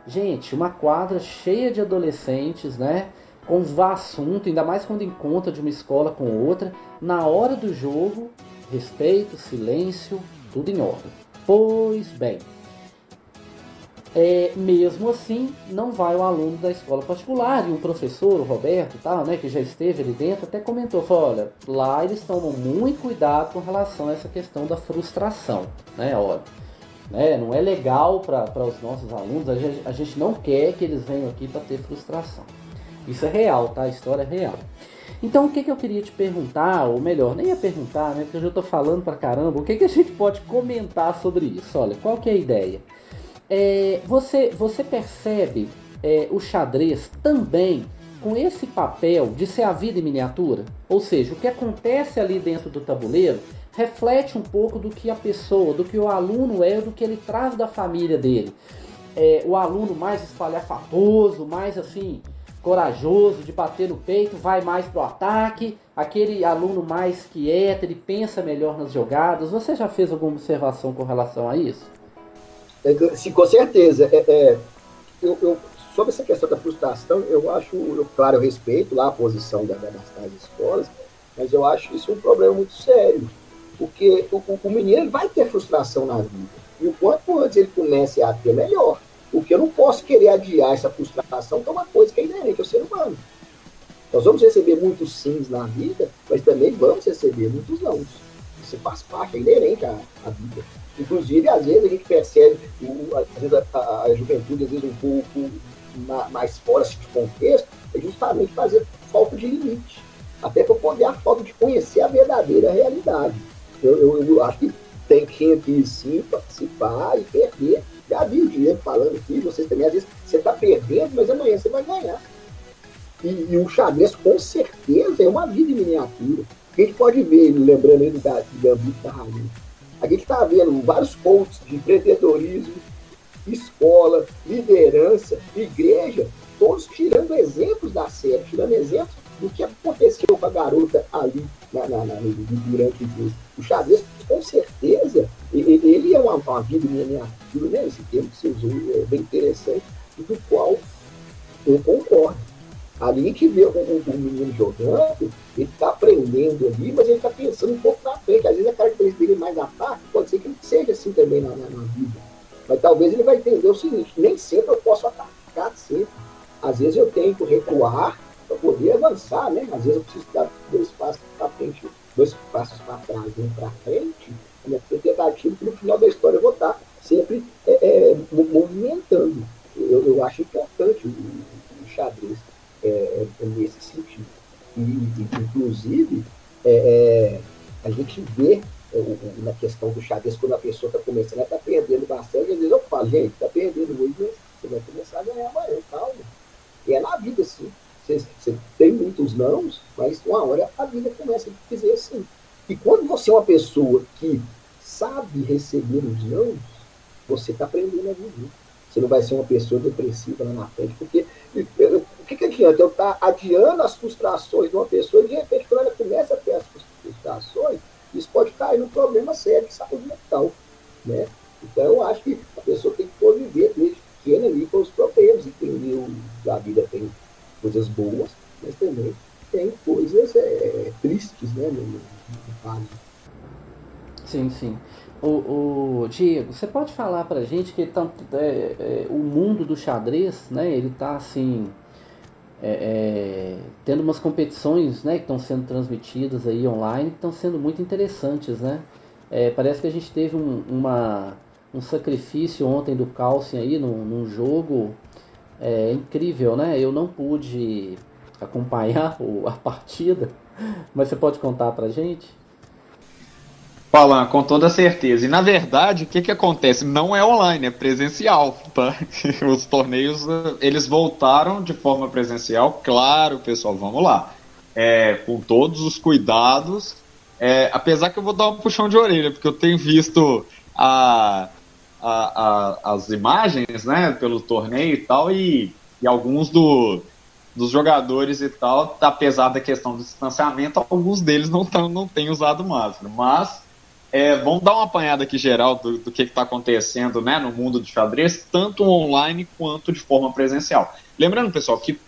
Gente, uma quadra cheia de adolescentes, né, com assunto, ainda mais quando encontra de uma escola com outra. Na hora do jogo, respeito, silêncio, tudo em ordem. Pois bem, mesmo assim, não vai o aluno da escola particular, e o professor, o Roberto e tal, né, que já esteve ali dentro, até comentou, falou, olha, lá eles tomam muito cuidado com relação a essa questão da frustração, né, olha, né, não é legal para os nossos alunos, a gente não quer que eles venham aqui para ter frustração. Isso é real, tá? A história é real. Então, o que eu queria te perguntar, ou melhor, nem ia perguntar, né, porque eu já estou falando pra caramba, o que a gente pode comentar sobre isso? Olha, qual que é a ideia? Você percebe o xadrez também com esse papel de ser a vida em miniatura? Ou seja, o que acontece ali dentro do tabuleiro reflete um pouco do que a pessoa, do que o aluno do que ele traz da família dele. O aluno mais espalhafatoso, mais assim, corajoso, de bater no peito, vai mais pro ataque, aquele aluno mais quieto, ele pensa melhor nas jogadas. Você já fez alguma observação com relação a isso?
Sim, com certeza. Sobre essa questão da frustração, claro, eu respeito lá a posição das escolas, mas eu acho isso um problema muito sério, porque o menino ele vai ter frustração na vida, e o quanto antes ele comece a ter, melhor, porque eu não posso querer adiar essa frustração, que é uma coisa que é inerente ao ser humano. Nós vamos receber muitos sims na vida, mas também vamos receber muitos nãos. Isso faz parte, é inerente à vida. Inclusive, às vezes a gente percebe, às vezes a juventude, às vezes um pouco mais fora de contexto, é justamente fazer falta de limite. Até para poder a falta de conhecer a verdadeira realidade. Eu acho que tem que aqui sim participar e perder. Já vi o Diego falando aqui, vocês também, às vezes você está perdendo, mas amanhã você vai ganhar. E o xadrez, com certeza, é uma vida em miniatura. A gente pode ver, lembrando aí do Gambito da Rainha, a gente está vendo vários coaches de empreendedorismo, escola, liderança, igreja, todos tirando exemplos da série, tirando exemplos do que aconteceu com a garota ali durante o xadrez. Com certeza, ele é uma vida em miniatura, né? Esse termo que você usou é bem interessante, e do qual eu concordo. Ali a gente vê o menino jogando, ele está aprendendo ali, mas ele está pensando um pouco na frente. Às vezes a característica dele é mais ataque, pode ser que ele seja assim também na vida. Mas talvez ele vai entender o seguinte: nem sempre eu posso atacar sempre. Às vezes eu tenho que recuar para poder avançar, né? Às vezes eu preciso dar 2 passos para frente, 2 passos para trás, 1 para frente, a minha tentativa, que no final da história eu vou estar sempre movimentando. Eu acho importante o xadrez nesse sentido. Inclusive, a gente vê na questão do xadrez, quando a pessoa está começando, ela está perdendo bastante. Às vezes eu falo, gente, está perdendo hoje, mas você vai começar a ganhar amanhã, calma. E é na vida assim. Você tem muitos nãos, mas uma hora a vida começa a dizer assim. E quando você é uma pessoa que sabe receber os nãos, você está aprendendo a viver. Você não vai ser uma pessoa depressiva lá na frente, porque o que adianta eu estar adiando as frustrações de uma pessoa e de repente quando ela começa a ter as frustrações, isso pode cair num problema sério de saúde mental, né? Então eu acho que a pessoa tem que conviver desde pequena ali com os problemas, entender que a vida tem coisas boas, mas também tem coisas tristes, né, no caso.
Sim, sim. O Diego, você pode falar pra gente que o mundo do xadrez, né, ele tá assim, tendo umas competições, né, que estão sendo transmitidas aí online, que estão sendo muito interessantes, né? Parece que a gente teve um sacrifício ontem do Carlsen aí num jogo incrível, né? Eu não pude acompanhar a partida, mas você pode contar pra gente?
Palan, com toda certeza. E na verdade, o que acontece? Não é online, é presencial, tá? Os torneios, eles voltaram de forma presencial. Claro, pessoal, vamos lá. Com todos os cuidados. Apesar que eu vou dar um puxão de orelha, porque eu tenho visto as imagens, né, pelo torneio e tal, e alguns dos jogadores e tal, apesar da questão do distanciamento, alguns deles não têm usado máscara. Mas vamos dar uma apanhada aqui geral do que está acontecendo, né, no mundo do xadrez, tanto online quanto de forma presencial. Lembrando, pessoal, que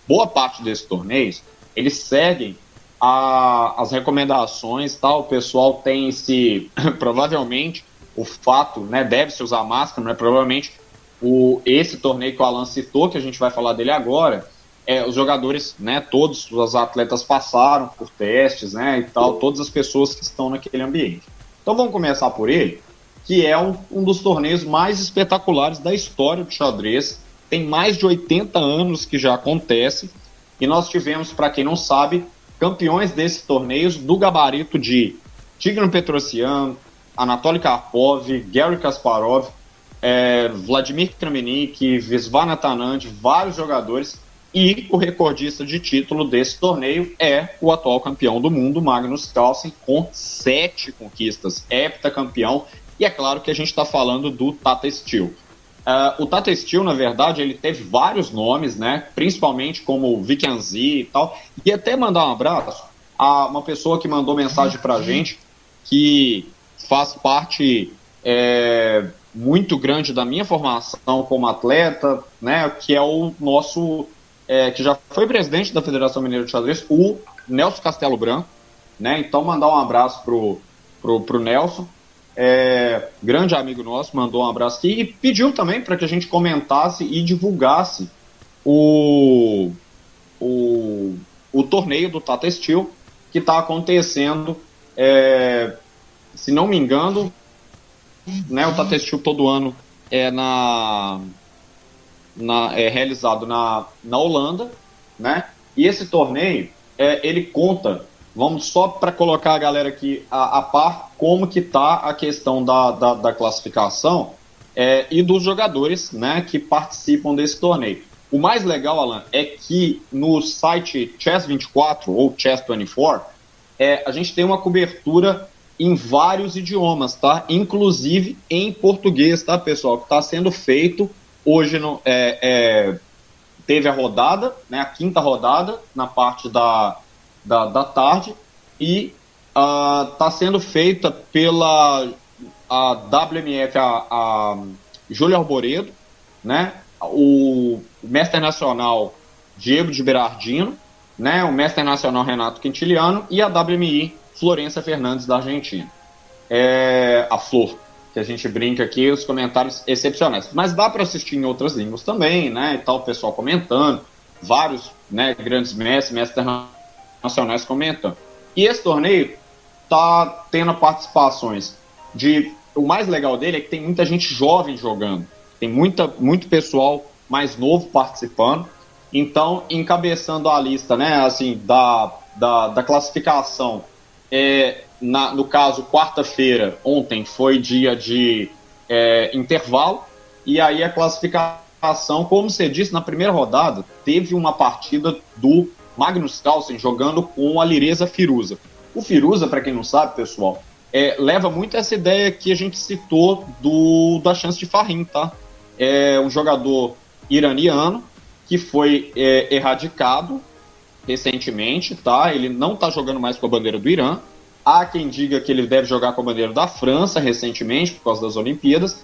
boa parte desses torneios, eles seguem as recomendações, tal. O pessoal tem provavelmente, o fato, né, deve-se usar máscara, né, provavelmente esse torneio que o Alan citou, que a gente vai falar dele agora, os jogadores, né, todos os atletas passaram por testes, né, e tal, todas as pessoas que estão naquele ambiente. Então vamos começar por ele, que é um dos torneios mais espetaculares da história do xadrez, tem mais de 80 anos que já acontece, e nós tivemos, para quem não sabe, campeões desses torneios do gabarito de Tigran Petrosyan, Anatoly Karpov, Garry Kasparov, Vladimir Kramnik, Viswanathan Anand, vários jogadores, e o recordista de título desse torneio é o atual campeão do mundo, Magnus Carlsen, com 7 conquistas, heptacampeão, e é claro que a gente está falando do Tata Steel. O Tata Steel, na verdade, ele teve vários nomes, né? Principalmente como Vikenzi e tal. E até mandar um abraço a uma pessoa que mandou mensagem pra gente, que faz parte muito grande da minha formação como atleta, né? Que é o nosso, que já foi presidente da Federação Mineira de Xadrez, o Nelson Castelo Branco, né? Então mandar um abraço pro Nelson. Grande amigo nosso, mandou um abraço aqui e pediu também para que a gente comentasse e divulgasse o torneio do Tata Steel que está acontecendo, se não me engano, né, o Tata Steel todo ano é realizado na Holanda, né, e esse torneio ele conta. Vamos só para colocar a galera aqui a par como que está a questão da classificação e dos jogadores, né, que participam desse torneio. O mais legal, Alan, é que no site Chess24 ou Chess24 a gente tem uma cobertura em vários idiomas, tá? Inclusive em português, tá, pessoal? Que está sendo feito hoje. Teve a rodada, né, a quinta rodada na parte da tarde, e está sendo feita pela WMF, a Júlia Arboredo, né, o mestre nacional Diego de Berardino, né, o mestre nacional Renato Quintiliano e a WMI Florença Fernandes da Argentina. A Flor, que a gente brinca aqui, os comentários excepcionais. Mas dá para assistir em outras línguas também, né, e tal, o pessoal comentando, vários, né, grandes mestres nacionais comentando. E esse torneio tá tendo participações o mais legal dele é que tem muita gente jovem jogando, tem muito pessoal mais novo participando. Então, encabeçando a lista, né, assim, da classificação, no caso, quarta-feira, ontem, foi dia de intervalo, e aí a classificação, como você disse, na primeira rodada, teve uma partida do Magnus Carlsen jogando com a Alireza Firuza. O Firuza, para quem não sabe, pessoal, leva muito essa ideia que a gente citou da chance de Fahim, tá? É um jogador iraniano que foi erradicado recentemente, tá? Ele não está jogando mais com a bandeira do Irã. Há quem diga que ele deve jogar com a bandeira da França recentemente, por causa das Olimpíadas.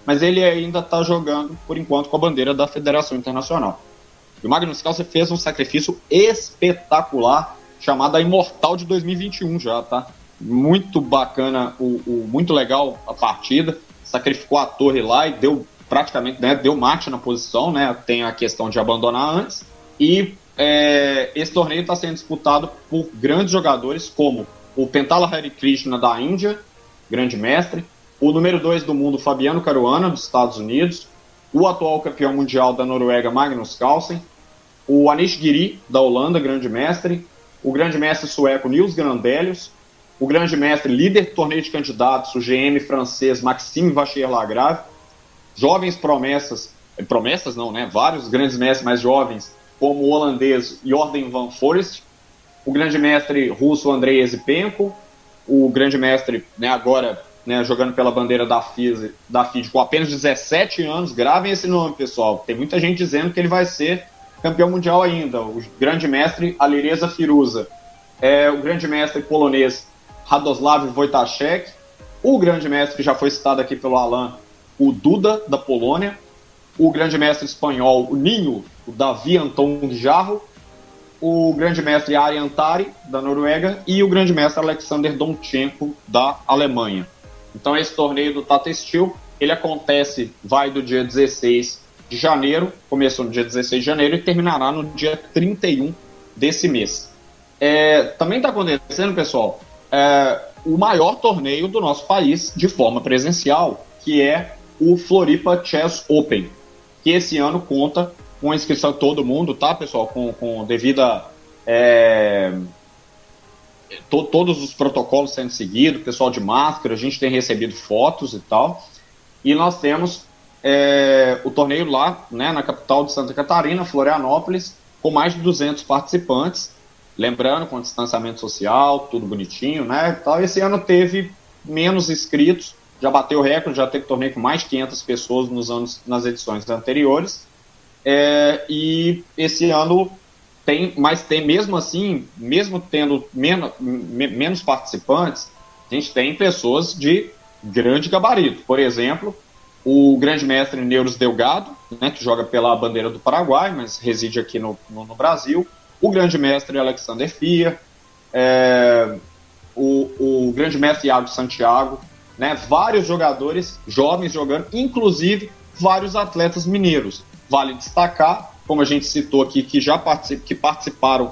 Mas ele ainda está jogando, por enquanto, com a bandeira da Federação Internacional. E o Magnus Carlsen fez um sacrifício espetacular, chamado a Imortal de 2021 já, tá? Muito bacana, muito legal a partida. Sacrificou a torre lá e deu praticamente, né, deu mate na posição, né? Tem a questão de abandonar antes. E esse torneio está sendo disputado por grandes jogadores como o Pentala Hare Krishna da Índia, grande mestre, o número 2 do mundo, Fabiano Caruana, dos Estados Unidos, o atual campeão mundial da Noruega, Magnus Carlsen, o Anish Giri, da Holanda, grande mestre, o grande mestre sueco Nils Grandelius, o grande mestre líder do torneio de candidatos, o GM francês Maxime Vachier-Lagrave, jovens promessas não, né, vários grandes mestres mais jovens, como o holandês Jordan van Forest, o grande mestre russo Andrei Esipenko, o grande mestre, né, agora, né, jogando pela bandeira da FIDE com apenas 17 anos, gravem esse nome, pessoal, tem muita gente dizendo que ele vai ser campeão mundial ainda, o grande mestre Alireza Firuza, o grande mestre polonês Radoslav Wojtaszek, o grande mestre que já foi citado aqui pelo Alan, o Duda, da Polônia, o grande mestre espanhol, o Ninho, o Davi Anton Jarro, o grande mestre Ari Antari, da Noruega, e o grande mestre Alexander Donchenko, da Alemanha. Então esse torneio do Tata Steel, ele acontece, vai do dia 16 de janeiro, começou no dia 16 de janeiro e terminará no dia 31 desse mês. Também está acontecendo, pessoal, o maior torneio do nosso país de forma presencial, que é o Floripa Chess Open, que esse ano conta com a inscrição de todo mundo, tá, pessoal? Com devida... todos os protocolos sendo seguidos, pessoal de máscara, a gente tem recebido fotos e tal. E nós temos o torneio lá, né, na capital de Santa Catarina, Florianópolis, com mais de 200 participantes. Lembrando, com distanciamento social, tudo bonitinho, né? Tal. Esse ano teve menos inscritos, já bateu o recorde, já teve torneio com mais de 500 pessoas nas edições anteriores. E esse ano mas tem mesmo assim, mesmo tendo menos participantes, a gente tem pessoas de grande gabarito. Por exemplo, o grande mestre Neuros Delgado, né, que joga pela bandeira do Paraguai, mas reside aqui no Brasil. O grande mestre Alexander Fia, o grande mestre Iago Santiago, né, vários jogadores jovens jogando, inclusive vários atletas mineiros. Vale destacar, como a gente citou aqui, que participaram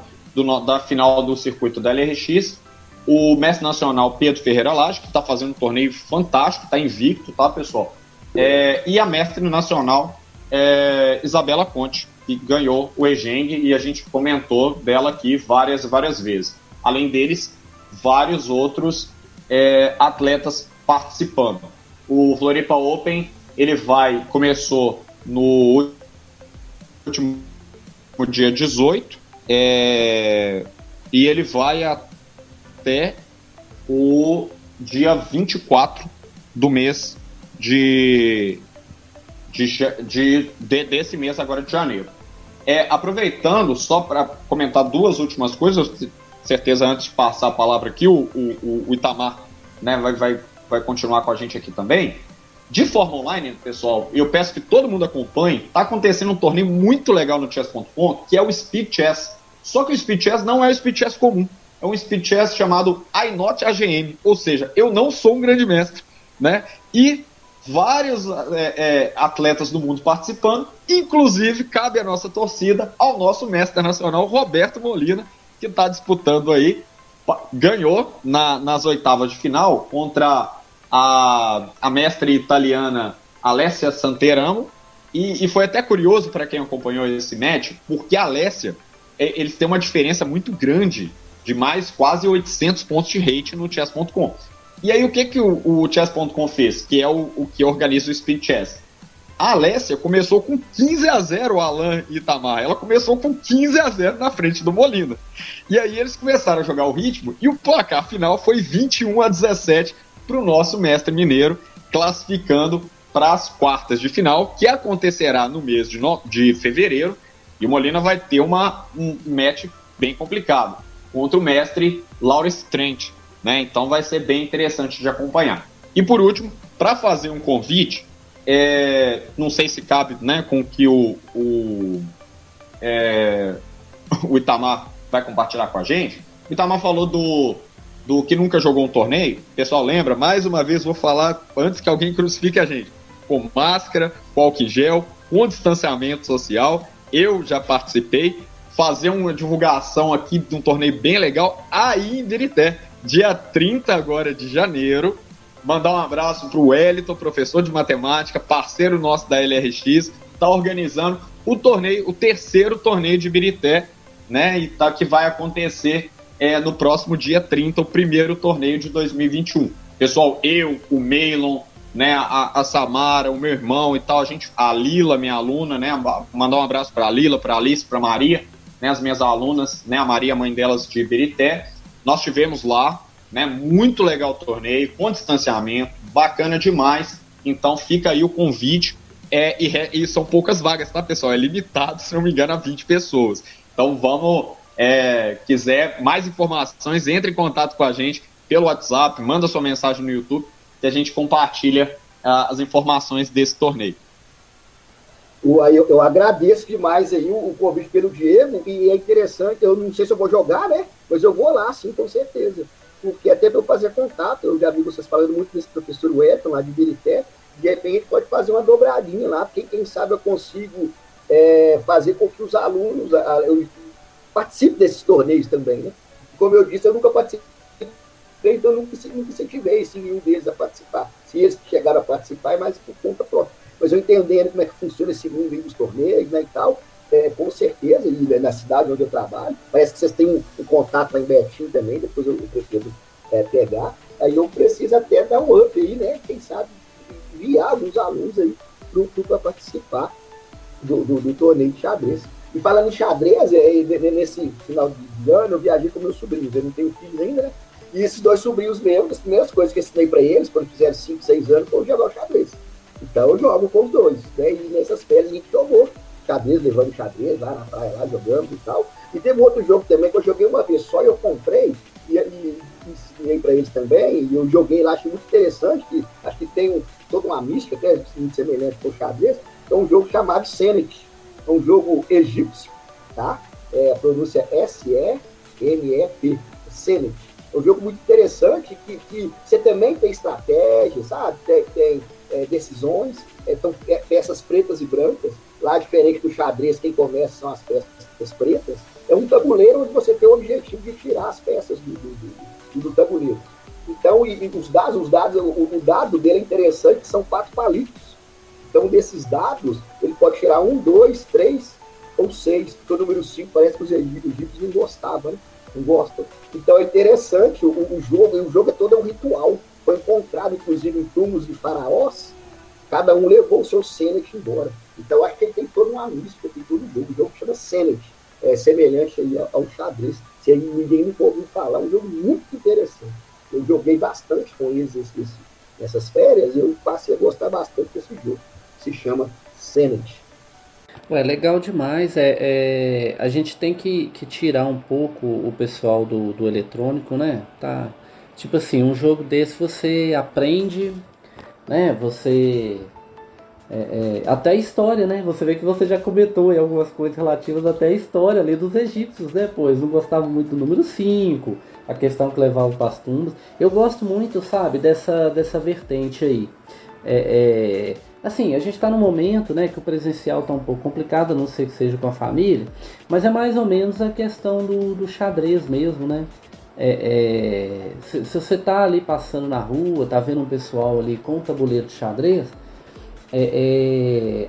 da final do circuito da LRX, o mestre nacional Pedro Ferreira Lage, que está fazendo um torneio fantástico, está invicto, tá, pessoal? E a mestre nacional Isabela Conte, que ganhou o EGENG, e a gente comentou dela aqui várias vezes. Além deles, vários outros atletas participando. O Floripa Open, começou no último dia 18, e ele vai até o dia 24 do mês desse mês agora de janeiro. Aproveitando, só para comentar duas últimas coisas, certeza antes de passar a palavra aqui, o Itamar, né, vai continuar com a gente aqui também. De forma online, pessoal, eu peço que todo mundo acompanhe. Está acontecendo um torneio muito legal no chess.com, que é o Speed Chess. Só que o Speed Chess não é o Speed Chess comum. É um Speed Chess chamado I Not AGM, ou seja, eu não sou um grande mestre, né? E vários atletas do mundo participando, inclusive cabe a nossa torcida ao nosso mestre nacional Roberto Molina, que está disputando aí, ganhou nas oitavas de final contra a mestre italiana Alessia Santeramo, e foi até curioso para quem acompanhou esse match, porque a Alessia, eles têm uma diferença muito grande, de mais quase 800 pontos de rate no chess.com. E aí o que o chess.com fez, que é o que organiza o Speed Chess? A Alessia começou com 15-0 o Alan e Itamar, ela começou com 15-0 na frente do Molina. E aí eles começaram a jogar o ritmo, e o placar final foi 21-17 para o nosso mestre mineiro, classificando para as quartas de final, que acontecerá no mês de fevereiro, e o Molina vai ter um match bem complicado, contra o mestre Lawrence Trent, né? Então vai ser bem interessante de acompanhar. E por último, para fazer um convite, não sei se cabe, né, com que o Itamar vai compartilhar com a gente. O Itamar falou do que nunca jogou um torneio. Pessoal, lembra? Mais uma vez vou falar antes que alguém crucifique a gente. Com máscara, com álcool gel, com distanciamento social. Eu já participei. Fazer uma divulgação aqui de um torneio bem legal aí em Birité, dia 30 agora de janeiro. Mandar um abraço para o Wellington, professor de matemática, parceiro nosso da LRX, está organizando o torneio, o terceiro torneio de Birité, né? E que vai acontecer no próximo dia 30, o primeiro torneio de 2021. Pessoal, eu, o Meilon, né, a Samara, o meu irmão e tal, a Lila, minha aluna, né? Mandar um abraço para a Lila, para a Alice, para a Maria, né, as minhas alunas, né, a Maria, a mãe delas de Birité. Nós tivemos lá, né, muito legal o torneio, com distanciamento, bacana demais. Então fica aí o convite, e são poucas vagas, tá, pessoal? É limitado, se não me engano, a 20 pessoas. Então quiser mais informações, entre em contato com a gente pelo WhatsApp, manda sua mensagem no YouTube, que a gente compartilha as informações desse torneio.
Eu agradeço demais aí o convite pelo Diego, e é interessante, eu não sei se eu vou jogar, né? Mas eu vou lá, sim, com certeza. Porque até para eu fazer contato, eu já vi vocês falando muito desse professor Wellington lá de Birité, de repente pode fazer uma dobradinha lá, porque quem sabe eu consigo fazer com que os alunos participem desses torneios também, né? Como eu disse, eu nunca participei, então eu nunca incentivei nenhum deles a participar. Se eles chegaram a participar, é mais por conta própria. Mas eu entendendo como é que funciona esse mundo aí dos torneios, né, e tal, com certeza, e na cidade onde eu trabalho, parece que vocês têm um contato lá em Betim também, depois eu pretendo pegar, aí eu preciso até dar um up aí, né, quem sabe enviar alguns alunos aí para participar do torneio de xadrez. E falando em xadrez, nesse final de ano eu viajei com meus sobrinhos, eu não tenho filhos ainda, né, E esses dois sobrinhos meus, as primeiras coisas que eu ensinei para eles, quando fizeram 5, 6 anos, foi jogar o xadrez. Então eu jogo com os dois, né? E nessas férias a gente jogou xadrez, levando xadrez lá na praia, lá jogando e tal. E teve outro jogo também que eu joguei uma vez só e eu comprei e ensinei para eles também. E eu joguei lá, achei muito interessante, que acho que tem toda uma mística, até muito semelhante com o xadrez. É um jogo chamado Senet. É um jogo egípcio, tá? A pronúncia S-E-N-E-T, Senet. É um jogo muito interessante que você também tem estratégia, sabe? Tem decisões, peças pretas e brancas. Lá, diferente do xadrez, quem começa são as peças pretas. É um tabuleiro onde você tem o objetivo de tirar as peças do tabuleiro. Então, e os dados, o dado dele é interessante, são 4 palitos. Então, desses dados, ele pode tirar 1, 2, 3 ou 6, porque o número 5 parece que os egípcios não gostavam, né? Não gostam. Então, é interessante, o jogo é todo um ritual. Foi encontrado, inclusive, em túmulos de faraós. Cada um levou o seu Senet embora. Então, acho que ele tem toda uma mística, tem todo o jogo chama Senet. É semelhante aí ao xadrez. Se ninguém nunca ouviu falar, é um jogo muito interessante. Eu joguei bastante com eles nessas férias e eu passei a gostar bastante desse jogo. Se chama Senet.
Ué, legal demais. A gente tem que tirar um pouco o pessoal do eletrônico, né? Tá. Tipo assim, um jogo desse você aprende, né? Você. Até a história, né? Você vê que você já comentou em algumas coisas relativas até a história ali dos egípcios, né? Pô, eles não gostavam muito do número 5, a questão que levava para as tumbas. Eu gosto muito, sabe, dessa vertente aí. Assim, a gente está num momento, né, que o presencial está um pouco complicado, a não ser que seja com a família, mas é mais ou menos a questão do xadrez mesmo, né? Se você tá ali passando na rua, tá vendo um pessoal ali com um tabuleiro de xadrez,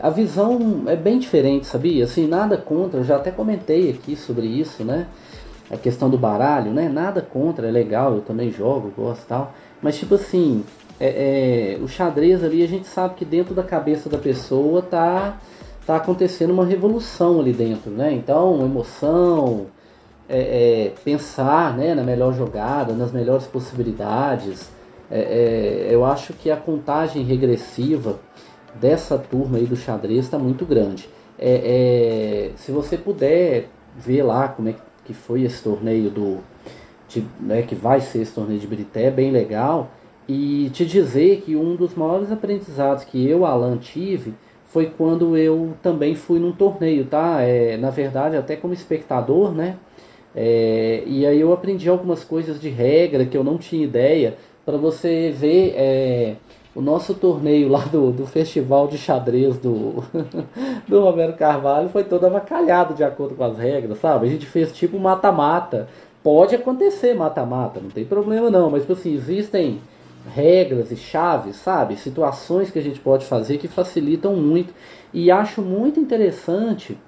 a visão é bem diferente, sabia? Assim, nada contra, eu já até comentei aqui sobre isso, né? A questão do baralho, né? Nada contra, é legal, eu também jogo, gosto e tal, mas tipo assim, o xadrez ali, a gente sabe que dentro da cabeça da pessoa tá acontecendo uma revolução ali dentro, né? Então, emoção, pensar, né, na melhor jogada, nas melhores possibilidades. Eu acho que a contagem regressiva dessa turma aí do xadrez está muito grande. Se você puder ver lá como é que foi esse torneio né, que vai ser esse torneio de Birité, é bem legal. E te dizer que um dos maiores aprendizados que eu, Alan, tive foi quando eu também fui num torneio, tá? Na verdade, até como espectador, né? E aí eu aprendi algumas coisas de regra que eu não tinha ideia. Para você ver o nosso torneio lá do festival de xadrez do Romero Carvalho foi todo avacalhado de acordo com as regras, sabe? A gente fez tipo mata-mata. Pode acontecer mata-mata, não tem problema não, mas tipo assim, existem regras e chaves, sabe? Situações que a gente pode fazer que facilitam muito. E acho muito interessante,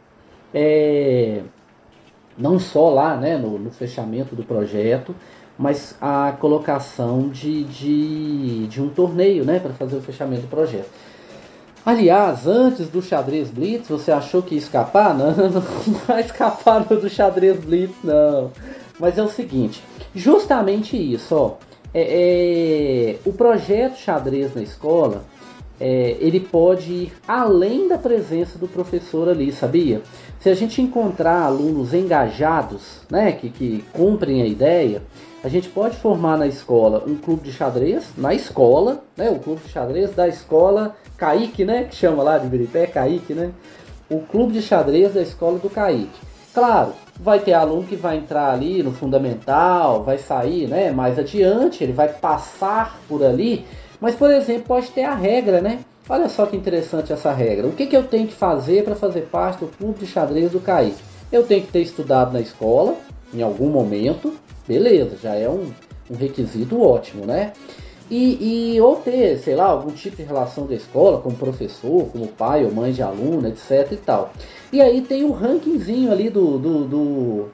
não só lá, né, no fechamento do projeto, mas a colocação de um torneio, né, para fazer o fechamento do projeto. Aliás, antes do xadrez Blitz, você achou que ia escapar? Não, não vai escapar do xadrez Blitz, não. Mas é o seguinte, justamente isso, ó. O projeto xadrez na escola, ele pode ir além da presença do professor ali, sabia? Se a gente encontrar alunos engajados, né, que cumprem a ideia, a gente pode formar na escola um clube de xadrez, na escola, né, o clube de xadrez da escola Kaique, né, que chama lá de Birité, Kaique, né, o clube de xadrez da escola do Kaique. Claro, vai ter aluno que vai entrar ali no fundamental, vai sair, né, mais adiante, ele vai passar por ali, mas, por exemplo, pode ter a regra, né? Olha só que interessante essa regra. O que eu tenho que fazer para fazer parte do clube de xadrez do Kaique? Eu tenho que ter estudado na escola, em algum momento, beleza, já é um requisito ótimo, né? Ou ter, sei lá, algum tipo de relação da escola, como professor, como pai ou mãe de aluno, etc e tal. E aí tem o rankingzinho ali do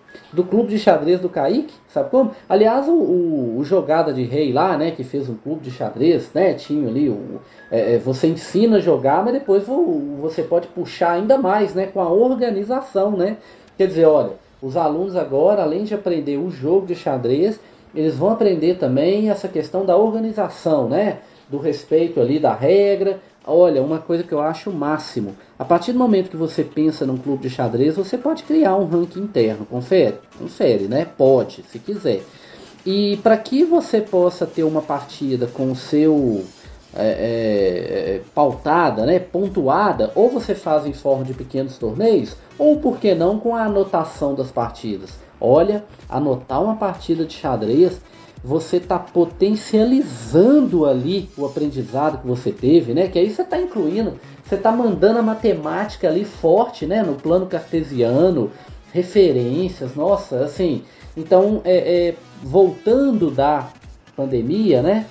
clube de xadrez do Kaique, sabe como? Aliás, o Jogada de Rei lá, né, que fez um clube de xadrez, né, tinha ali, você ensina a jogar, mas depois você pode puxar ainda mais, né, com a organização, né? Quer dizer, olha, os alunos agora, além de aprender o jogo de xadrez, eles vão aprender também essa questão da organização, né? Do respeito ali da regra. Olha, uma coisa que eu acho o máximo. A partir do momento que você pensa num clube de xadrez, você pode criar um ranking interno. Confere? Confere, né? Pode, se quiser. E para que você possa ter uma partida com o seu pautada, né, pontuada, ou você faz em forma de pequenos torneios, ou por que não com a anotação das partidas. Olha, anotar uma partida de xadrez, você está potencializando ali o aprendizado que você teve, né? Que aí você está incluindo, você está mandando a matemática ali forte, né? No plano cartesiano, referências, nossa, assim. Então, voltando da pandemia, né?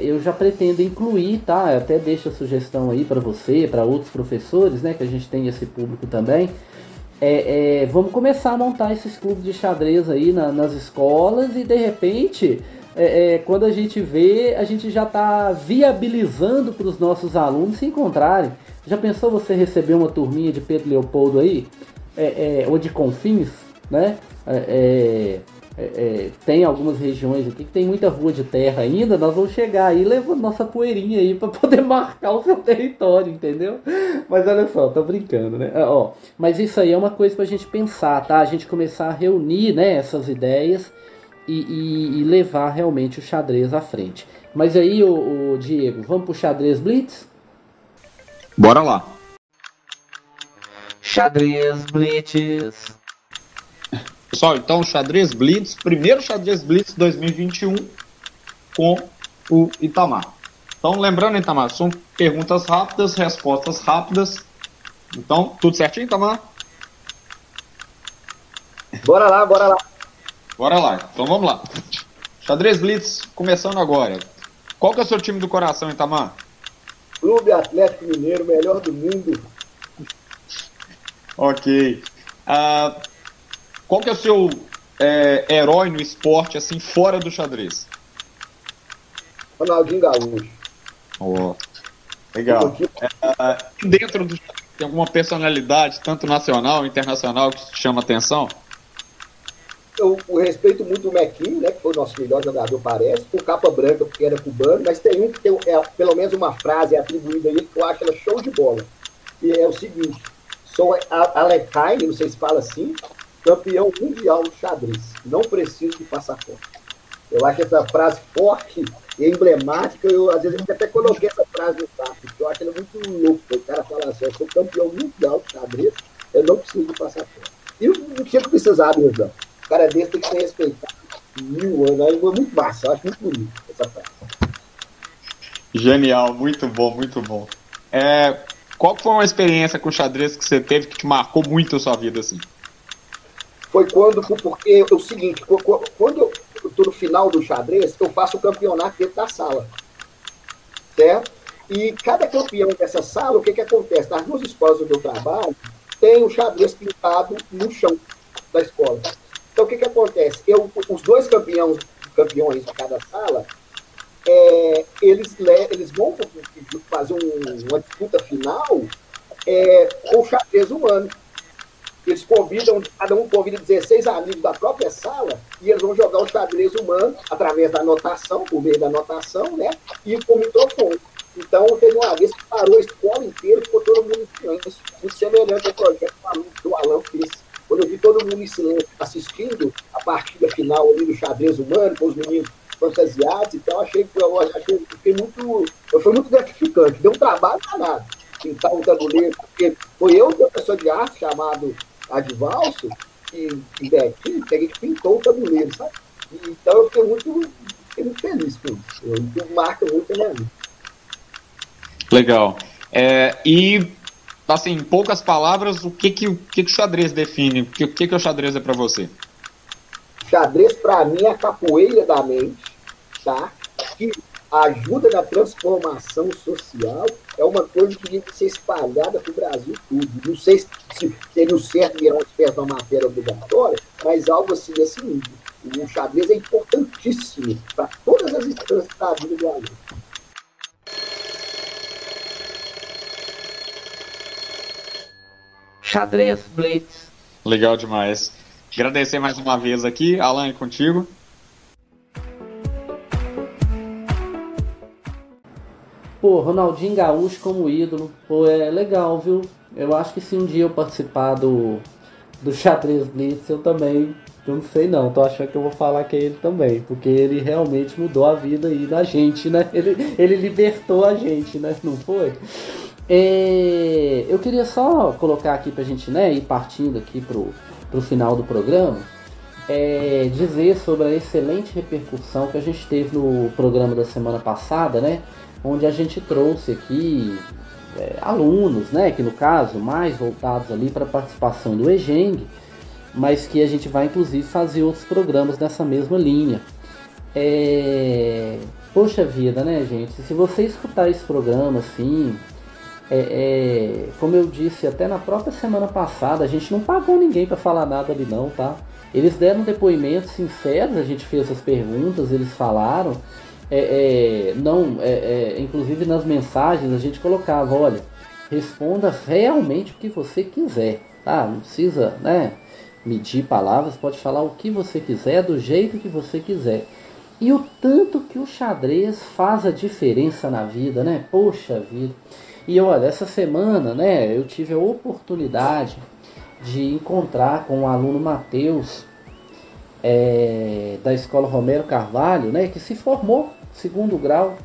Eu já pretendo incluir, tá? Eu até deixo a sugestão aí para você, para outros professores, né? Que a gente tem esse público também. Vamos começar a montar esses clubes de xadrez aí nas escolas e de repente, quando a gente vê, a gente já está viabilizando para os nossos alunos se encontrarem. Já pensou você receber uma turminha de Pedro Leopoldo aí? Ou de Confins, né? Tem algumas regiões aqui que tem muita rua de terra ainda, nós vamos chegar aí levando nossa poeirinha aí para poder marcar o seu território, entendeu? Mas olha só, tô brincando, né? Mas isso aí é uma coisa pra gente pensar, tá? A gente começar a reunir, né, essas ideias e levar realmente o xadrez à frente. Mas aí, o Diego, vamos pro xadrez Blitz?
Bora lá.
Xadrez Blitz.
Pessoal, então xadrez Blitz, primeiro xadrez Blitz 2021 com o Itamar. Então, lembrando, Itamar, são perguntas rápidas, respostas rápidas. Então, tudo certinho, Itamar?
Bora lá.
Bora lá, então vamos lá. Xadrez Blitz, começando agora. Qual que é o seu time do coração, Itamar?
Clube Atlético Mineiro, melhor do mundo.
Ok. Qual que é o seu herói no esporte, assim, fora do xadrez?
Ronaldinho Gaúcho.
Legal. Dentro do xadrez, tem alguma personalidade, tanto nacional ou internacional, que te chama atenção?
Eu respeito muito o Mequinho, né, que foi o nosso melhor jogador, parece, com capa branca, porque era cubano, mas tem um que tem pelo menos uma frase atribuída a ele que eu acho ela show de bola. Que é o seguinte: sou Alekhine, não sei se fala assim, campeão mundial de xadrez. Não preciso de passaporte. Eu acho essa frase forte e emblemática. Eu, às vezes, até coloquei essa frase no site, porque eu acho ela muito louca. O cara fala assim: eu sou campeão mundial de xadrez, eu não preciso de passaporte. E não tinha que precisar, meu Deus. O cara desse tem que ser respeitado. 1000 anos. É muito massa, eu acho muito bonito essa frase.
Genial, muito bom, muito bom. Qual foi uma experiência com xadrez que você teve que te marcou muito a sua vida, assim?
Foi porque é o seguinte, quando eu estou no final do xadrez, eu faço o campeonato dentro da sala, certo? E cada campeão dessa sala, o que acontece? Nas duas escolas onde eu trabalho, tem o xadrez pintado no chão da escola. Então, o que acontece? Os dois campeões de cada sala, eles vão fazer uma disputa final com o xadrez humano. Eles cada um convida 16 amigos da própria sala e eles vão jogar o xadrez humano através da anotação, por meio da anotação, né? E com o microfone. Então, teve uma vez que parou a escola inteira e ficou todo mundo em silêncio. Muito semelhante ao projeto do Alan fez. Quando eu vi todo mundo em silêncio assistindo a partida final ali do xadrez humano, com os meninos fantasiados, então foi muito gratificante. Deu um trabalho danado pintar o tabuleiro, porque foi eu e o professor de arte chamado Advalso e Betinho, que a gente pintou o tabuleiro, sabe? Então eu fiquei muito feliz com isso. Isso marca muito a minha vida.
Legal. E, assim, em poucas palavras, o que o xadrez define? O que o xadrez é para você?
Xadrez, para mim, é a capoeira da mente, tá? Que ajuda na transformação social, é uma coisa que tem que ser espalhada para o Brasil tudo. Não sei se seria o certo virar uma espécie de uma matéria obrigatória, mas algo assim desse nível. O xadrez é importantíssimo para todas as instâncias da vida do aluno.
Xadrez Blitz.
Legal demais. Agradecer mais uma vez aqui. Alan, contigo.
Pô, Ronaldinho Gaúcho como ídolo, pô, é legal, viu? Eu acho que se um dia eu participar do Xadrez Blitz, eu não sei não, tô achando que eu vou falar que é ele também, porque ele realmente mudou a vida aí da gente, né? Ele libertou a gente, né? Não foi? Eu queria só colocar aqui pra gente, né, ir partindo aqui pro final do programa, dizer sobre a excelente repercussão que a gente teve no programa da semana passada, né? Onde a gente trouxe aqui alunos, né, que no caso mais voltados ali para a participação do EGENG, mas que a gente vai inclusive fazer outros programas nessa mesma linha. Poxa vida, né, gente? Se você escutar esse programa assim, como eu disse até na própria semana passada, a gente não pagou ninguém para falar nada ali não, tá? Eles deram depoimentos sinceros, a gente fez as perguntas, eles falaram. Inclusive nas mensagens a gente colocava, olha, responda realmente o que você quiser, tá? Não precisa, né, medir palavras, pode falar o que você quiser, do jeito que você quiser. E o tanto que o xadrez faz a diferença na vida, né? Poxa vida. E olha, essa semana, né, eu tive a oportunidade de encontrar com o aluno Matheus, da Escola Romero Carvalho, né, que se formou segundo grau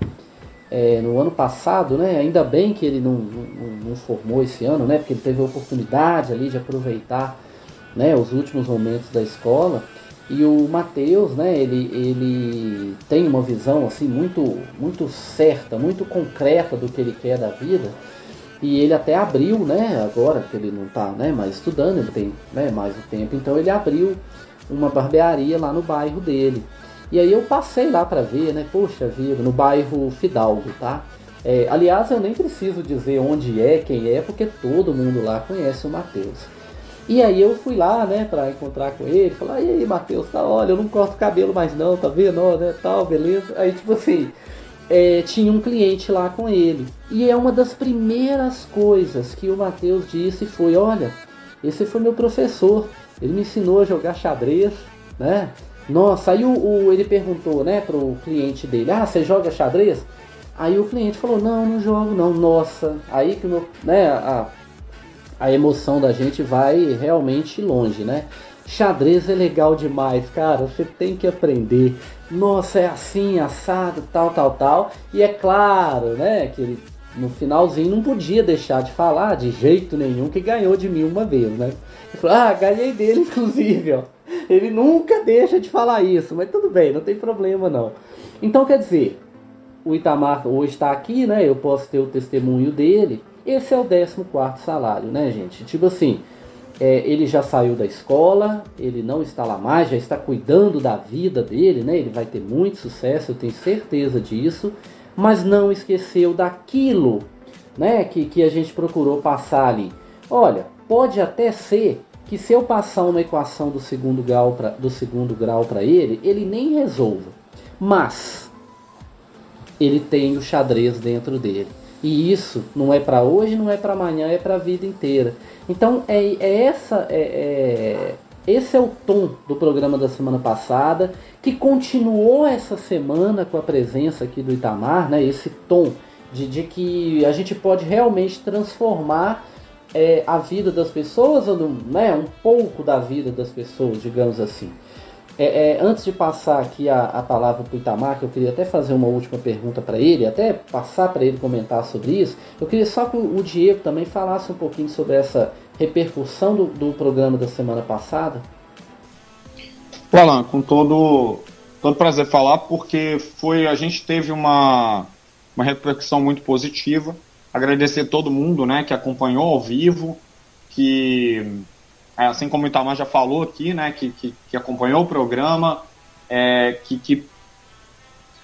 no ano passado, né? Ainda bem que ele não formou esse ano, né, porque ele teve a oportunidade ali de aproveitar, né, os últimos momentos da escola. E o Matheus, né, ele tem uma visão assim muito certa, muito concreta do que ele quer da vida. E ele até abriu, né, agora que ele não está, né, mais estudando, ele tem, né, mais o tempo, então ele abriu uma barbearia lá no bairro dele. E aí eu passei lá para ver, né, poxa vida, no bairro Fidalgo, tá? Aliás, eu nem preciso dizer onde quem porque todo mundo lá conhece o Matheus. E aí eu fui lá, né, para encontrar com ele, falar, e aí, Matheus, tá, olha, eu não corto cabelo mais não, tá vendo, ó, né, tal, beleza? Aí, tipo assim, tinha um cliente lá com ele. E uma das primeiras coisas que o Matheus disse foi, olha, esse foi meu professor, ele me ensinou a jogar xadrez, né? Nossa, aí ele perguntou, né, pro cliente dele, você joga xadrez? Aí o cliente falou, não jogo não, nossa, aí que a emoção da gente vai realmente longe, né? Xadrez é legal demais, cara, você tem que aprender. Nossa, é assim, assado, tal. E é claro, né, que ele no finalzinho não podia deixar de falar de jeito nenhum que ganhou de mim uma vez, né? Ele falou, ganhei dele inclusive, ó. Ele nunca deixa de falar isso, mas tudo bem, não tem problema não. Então quer dizer, o Itamar hoje está aqui, né? Eu posso ter o testemunho dele. Esse é o 14º salário, né, gente? Tipo assim, ele já saiu da escola, ele não está lá mais, já está cuidando da vida dele, né? Ele vai ter muito sucesso, eu tenho certeza disso. Mas não esqueceu daquilo, né, que a gente procurou passar ali. Olha, pode até ser que se eu passar uma equação do segundo grau para ele nem resolva. Mas ele tem o xadrez dentro dele. E isso não é para hoje, não é para amanhã, é para a vida inteira. Então esse é o tom do programa da semana passada, que continuou essa semana com a presença aqui do Itamar, né? Esse tom de que a gente pode realmente transformar a vida das pessoas, né? Um pouco da vida das pessoas, digamos assim. Antes de passar aqui a palavra para o Itamar, que eu queria até fazer uma última pergunta para ele, até passar para ele comentar sobre isso, eu queria só que o Diego também falasse um pouquinho sobre essa repercussão do programa da semana passada.
Alan, com todo prazer falar, porque a gente teve uma repercussão muito positiva. Agradecer a todo mundo, né, que acompanhou ao vivo, que assim como o Itamar já falou aqui, né, que acompanhou o programa, que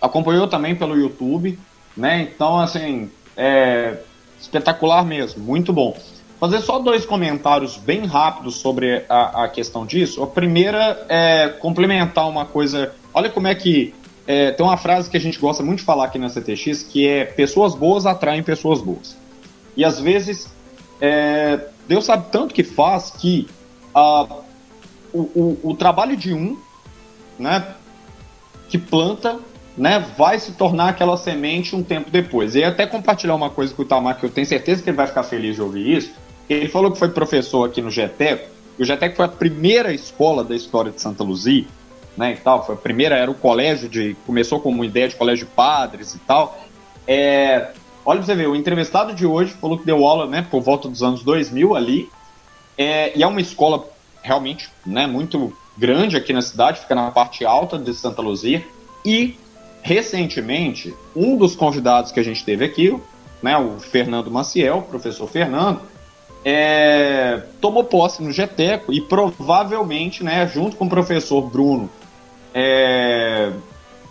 acompanhou também pelo YouTube, né, então, assim, espetacular mesmo, muito bom. Fazer só 2 comentários bem rápidos sobre a questão disso. A primeira é complementar uma coisa, olha como é que, tem uma frase que a gente gosta muito de falar aqui na CTX, que é, pessoas boas atraem pessoas boas. E às vezes, Deus sabe tanto que faz que o trabalho de um, né, que planta, né, vai se tornar aquela semente um tempo depois. E até compartilhar uma coisa com o Itamar, que eu tenho certeza que ele vai ficar feliz de ouvir isso. Ele falou que foi professor aqui no GETEC. O GETEC foi a primeira escola da história de Santa Luzia, né, e tal. Foi a primeira, era o colégio começou como uma ideia de colégio de padres e tal. Olha pra você ver, o entrevistado de hoje falou que deu aula, né, por volta dos anos 2000 ali, e é uma escola realmente, né, muito grande aqui na cidade, fica na parte alta de Santa Luzia, e recentemente, um dos convidados que a gente teve aqui, né, o Fernando Maciel, o professor Fernando, tomou posse no GETECO e provavelmente, né, junto com o professor Bruno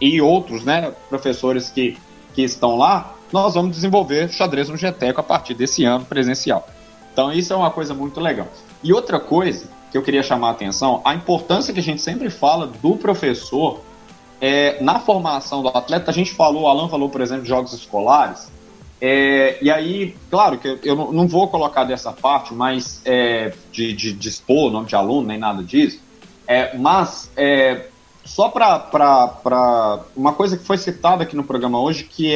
e outros, né, professores que estão lá, nós vamos desenvolver xadrez no GETECO a partir desse ano presencial. Então isso é uma coisa muito legal. E outra coisa que eu queria chamar a atenção, a importância que a gente sempre fala do professor na formação do atleta. A gente falou, o Alan falou, por exemplo, de jogos escolares, e aí, claro que eu não vou colocar dessa parte, mas de expor o nome de aluno, nem nada disso, mas só para uma coisa que foi citada aqui no programa hoje, que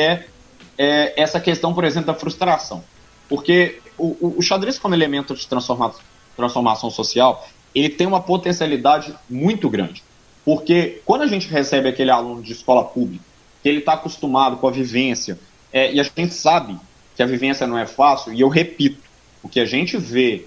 essa questão, por exemplo, da frustração. Porque o xadrez como elemento de transformação social, ele tem uma potencialidade muito grande. Porque quando a gente recebe aquele aluno de escola pública, que ele está acostumado com a vivência, e a gente sabe que a vivência não é fácil, e eu repito, o que a gente vê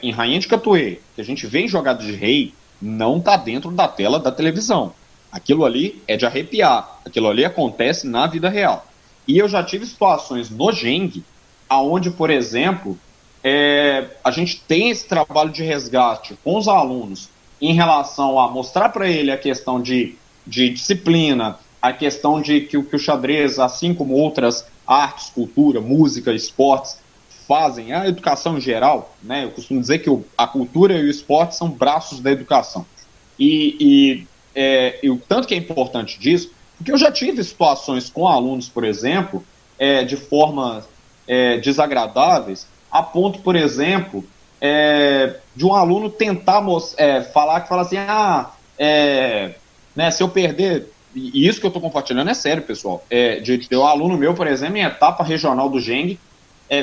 em Rainha de Catuê, que a gente vê em Jogada de Rei, não está dentro da tela da televisão. Aquilo ali é de arrepiar, aquilo ali acontece na vida real. E eu já tive situações no Geng, onde, por exemplo, a gente tem esse trabalho de resgate com os alunos em relação a mostrar para ele a questão de disciplina, a questão de que o xadrez, assim como outras artes, cultura, música, esportes, fazem, a educação em geral, né? Eu costumo dizer que a cultura e o esporte são braços da educação. E o tanto que é importante disso, porque eu já tive situações com alunos, por exemplo, de forma desagradáveis, a ponto, por exemplo, de um aluno tentar falar assim, né, se eu perder, e isso que eu estou compartilhando é sério, pessoal, de um aluno meu, por exemplo, em etapa regional do Geng,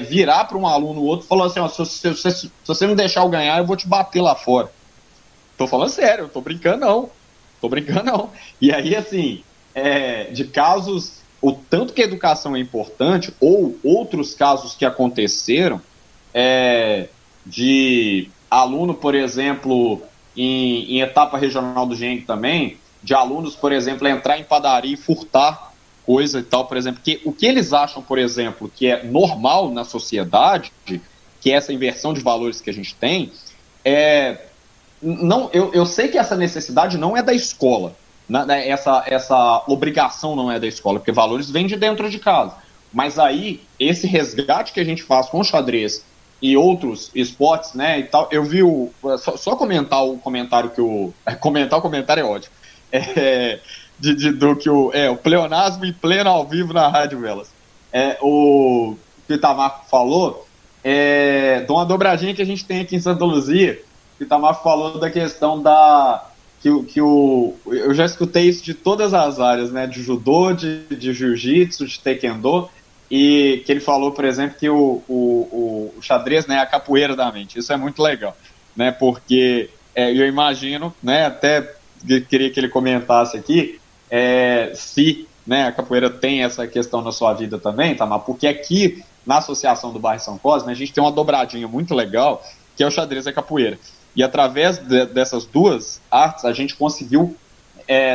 virar para um aluno ou outro e falar assim, se você não deixar eu ganhar, eu vou te bater lá fora. Tô falando sério, eu tô brincando não. E aí, assim, de casos, o tanto que a educação é importante, ou outros casos que aconteceram, de aluno, por exemplo, em etapa regional do Geng também, de alunos, por exemplo, entrar em padaria e furtar coisa e tal, por exemplo, que o que eles acham, por exemplo, que é normal na sociedade, que é essa inversão de valores que a gente tem, não, eu sei que essa necessidade não é da escola, né, essa obrigação não é da escola, porque valores vêm de dentro de casa, mas aí, esse resgate que a gente faz com o xadrez e outros esportes, né, e tal, eu vi só comentar o comentário comentar o comentário é ótimo, do que o pleonasmo em pleno ao vivo na Rádio Velas. O que o Itamar falou de uma dobradinha que a gente tem aqui em Santa Luzia. O Itamar falou da questão eu já escutei isso de todas as áreas, né, de judô, de jiu-jitsu, de taekwondo, e que ele falou, por exemplo, que o xadrez, né, é a capoeira da mente. Isso é muito legal, né, porque eu imagino, né, até queria que ele comentasse aqui, se, né, a capoeira tem essa questão na sua vida também, tá? Mas porque aqui na Associação do Bairro São Cosme a gente tem uma dobradinha muito legal, que é o xadrez e a capoeira. E através dessas duas artes a gente conseguiu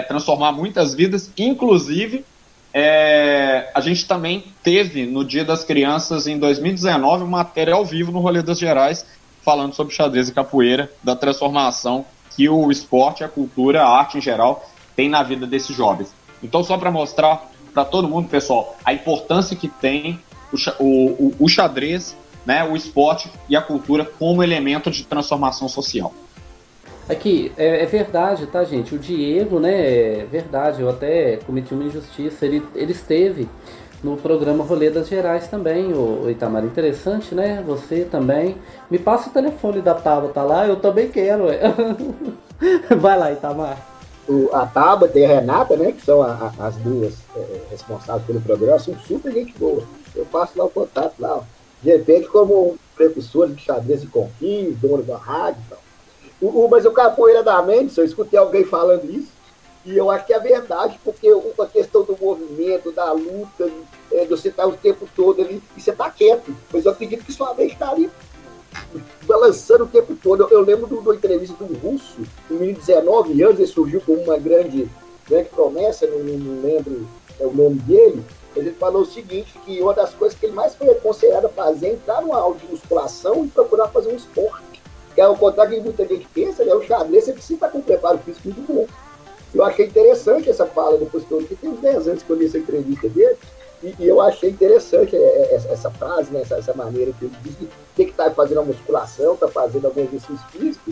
transformar muitas vidas, inclusive a gente também teve no Dia das Crianças em 2019 uma matéria ao vivo no Rolê das Gerais falando sobre xadrez e capoeira, da transformação que o esporte, a cultura, a arte em geral tem na vida desses jovens. Então, só para mostrar para todo mundo, pessoal, a importância que tem o xadrez, né, o esporte e a cultura como elemento de transformação social.
Aqui, é verdade, tá, gente? O Diego, né, é verdade, eu até cometi uma injustiça, ele esteve no programa Rolê das Gerais também, o Itamar, interessante, né? Você também. Me passa o telefone da Tabata lá, eu também quero. Vai lá, Itamar.
A Tabata e a Renata, né, que são as duas responsáveis pelo programa, são super gente boa. Eu passo lá o contato lá, ó. De repente, como um professor de xadrez e conquista, dono da rádio e tal. Mas o Capoeira da Mendes, eu escutei alguém falando isso, e eu acho que é verdade, porque a questão do movimento, da luta, de você estar o tempo todo ali, e você está quieto. Mas eu acredito que sua mente está ali balançando o tempo todo. Eu lembro de uma entrevista de um russo, um menino de 19 anos, ele surgiu como uma grande promessa, não lembro o nome dele. Ele falou o seguinte, que uma das coisas que ele mais foi aconselhado a fazer é entrar numa aula de musculação e procurar fazer um esporte. Que é o contrário que muita gente pensa, né? O xadrez você precisa estar com um preparo físico muito bom. Eu achei interessante essa fala, depois que eu vi, tem uns 10 anos que eu li essa entrevista dele, e eu achei interessante essa frase, né? essa maneira que ele diz que tem que estar fazendo uma musculação, está fazendo algum exercício físico,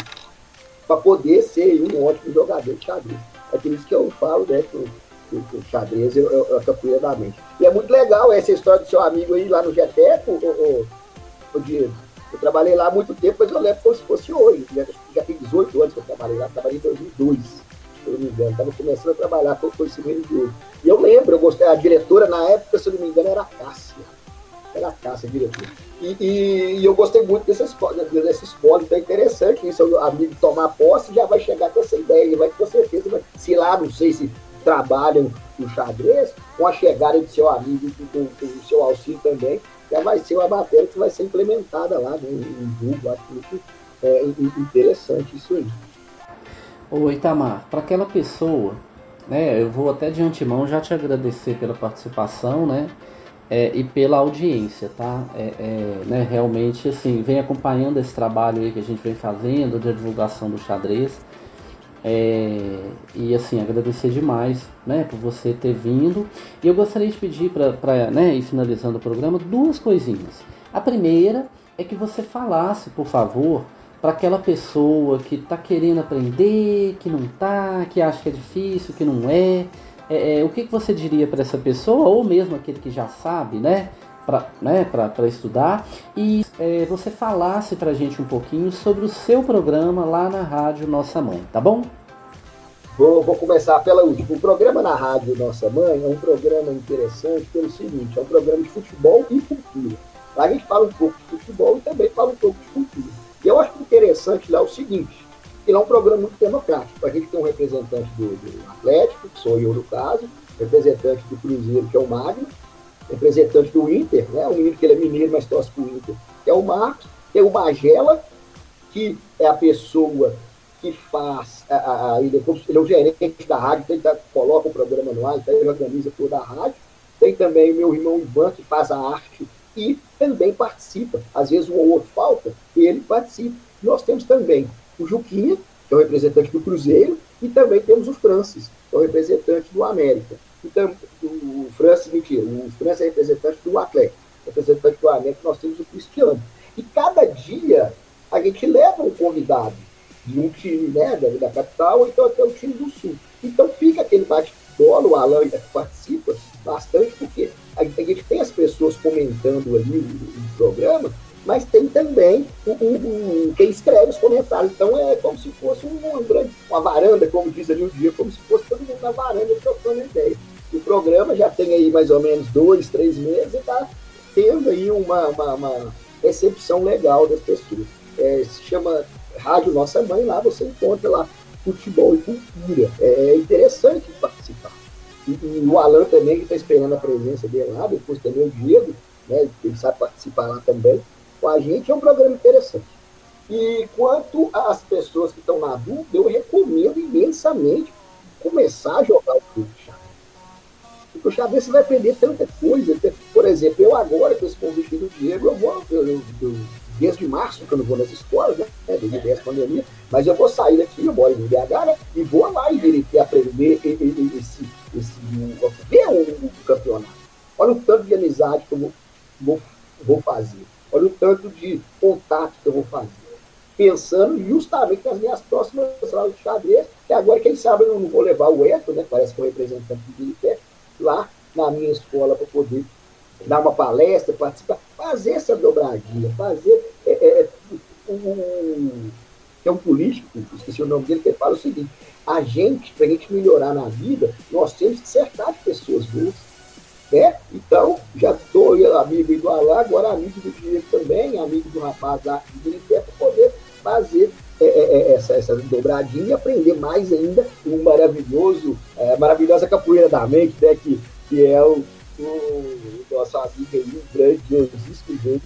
para poder ser um ótimo jogador de xadrez. É por isso que eu falo, né, que o xadrez é a capoeira da mente. E é muito legal essa história do seu amigo aí lá no GETEC, o Diego. Eu trabalhei lá há muito tempo, mas eu lembro como se fosse hoje. Já tem 18 anos que eu trabalhei lá, trabalhei em 2002, se eu não me engano. Estava começando a trabalhar com esse meio de hoje. E eu lembro, eu gostei, a diretora na época, se eu não me engano, era a Cássia. Era a Cássia, a diretora. E eu gostei muito dessa escola, então é interessante isso, o amigo tomar posse já vai chegar com essa ideia, ele vai com certeza, se lá, não sei se trabalham no xadrez, com a chegada do seu amigo, com o seu auxílio também, já vai ser uma matéria que vai ser implementada lá no Google. Acho muito interessante isso aí.
Ô Itamar, para aquela pessoa, né, eu vou até de antemão já te agradecer pela participação, né, e pela audiência, tá? Né, realmente, assim, vem acompanhando esse trabalho aí que a gente vem fazendo de divulgação do xadrez. E assim, agradecer demais, né, por você ter vindo. E eu gostaria de pedir para né, ir finalizando o programa, duas coisinhas. A primeira é que você falasse, por favor, para aquela pessoa que está querendo aprender, que não está, que acha que é difícil, que não é. O que você diria para essa pessoa, ou mesmo aquele que já sabe, né, para estudar, e você falasse para a gente um pouquinho sobre o seu programa lá na Rádio Nossa Mãe, tá bom?
Vou começar pela última. O programa na Rádio Nossa Mãe é um programa interessante pelo seguinte, é um programa de futebol e cultura. Lá a gente fala um pouco de futebol e também fala um pouco de cultura. E eu acho interessante lá o seguinte, que lá é um programa muito democrático. A gente tem um representante do Atlético, que sou eu no caso, representante do Cruzeiro, que é o Magno, representante do Inter, né? O menino que ele é mineiro, mas torce pro Inter, que é o Marcos, tem o Magela, que é a pessoa que faz, ele é o gerente da rádio, então ele coloca o programa no ar, então ele organiza toda a rádio. Tem também o meu irmão Ivan, que faz a arte e também participa. Às vezes um ou outro falta, e ele participa. Nós temos também o Juquinha, que é o representante do Cruzeiro, e também temos o Francis, que é o representante do América. Então, o Francis é representante do Atlético, representante do América, nós temos o Cristiano. E cada dia a gente leva um convidado de um time, né, da capital, ou então até o time do sul. Então fica aquele bate-bola, o Alan participa bastante, porque a gente tem as pessoas comentando ali o programa, mas tem também quem escreve os comentários. Então é como se fosse uma varanda, como diz ali um dia, como se fosse todo mundo na varanda trocando ideia. O programa já tem aí mais ou menos 2, 3 meses e está tendo aí uma recepção legal das pessoas. Se chama Rádio Nossa Mãe, lá você encontra lá futebol e cultura. É interessante participar. E o Alan também, que está esperando a presença dele lá, depois também o Diego, né, ele sabe participar lá também. Com a gente é um programa interessante. E quanto às pessoas que estão na dúvida, eu recomendo imensamente começar a jogar o jogo de xadrez. Porque o xadrez você vai aprender tanta coisa. Por exemplo, eu agora, com esse convite do Diego, desde março que eu não vou nas escolas, né, devido a essa pandemia, mas eu vou sair daqui, eu moro em BH, né, e vou lá e aprender ver um campeonato. Olha o tanto de amizade que eu vou fazer. Olha o tanto de contato que eu vou fazer. Pensando justamente nas minhas próximas aulas de xadrez, que agora, quem sabe, eu não vou levar o Eto, né, parece que é o representante do Bilipé, lá na minha escola para poder dar uma palestra, participar, fazer essa dobradinha, fazer que é um político, esqueci o nome dele, que ele fala o seguinte: a gente, para a gente melhorar na vida, nós temos que cercar de pessoas boas. Né? Então, já estou amigo do Alain, agora amigo do Diego também, amigo do rapaz lá do Unité, para poder fazer essa dobradinha e aprender mais ainda o maravilhosa capoeira da mente, né? que é o nosso amigo aí, o grandiosíssimo jogo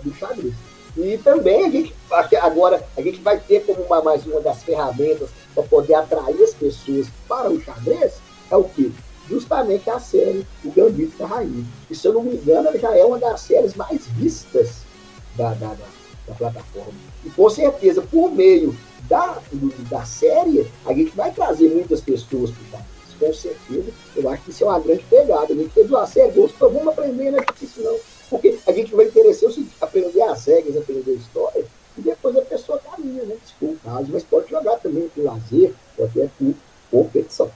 do xadrez. E também agora a gente vai ter como mais uma das ferramentas para poder atrair as pessoas para o xadrez, é o quê? Justamente a série O Gambito da Rainha. E se eu não me engano, ela já é uma das séries mais vistas da plataforma. E com certeza, por meio da série, a gente vai trazer muitas pessoas para o xadrez. Com certeza, eu acho que isso é uma grande pegada. A gente fez uma série, gostou, vamos aprender, não é difícil não. Porque a gente vai interessar o seguinte: aprender as regras, aprender a história, e depois a pessoa caminha, né? Se for o caso, mas pode jogar também por lazer, pode até por competição.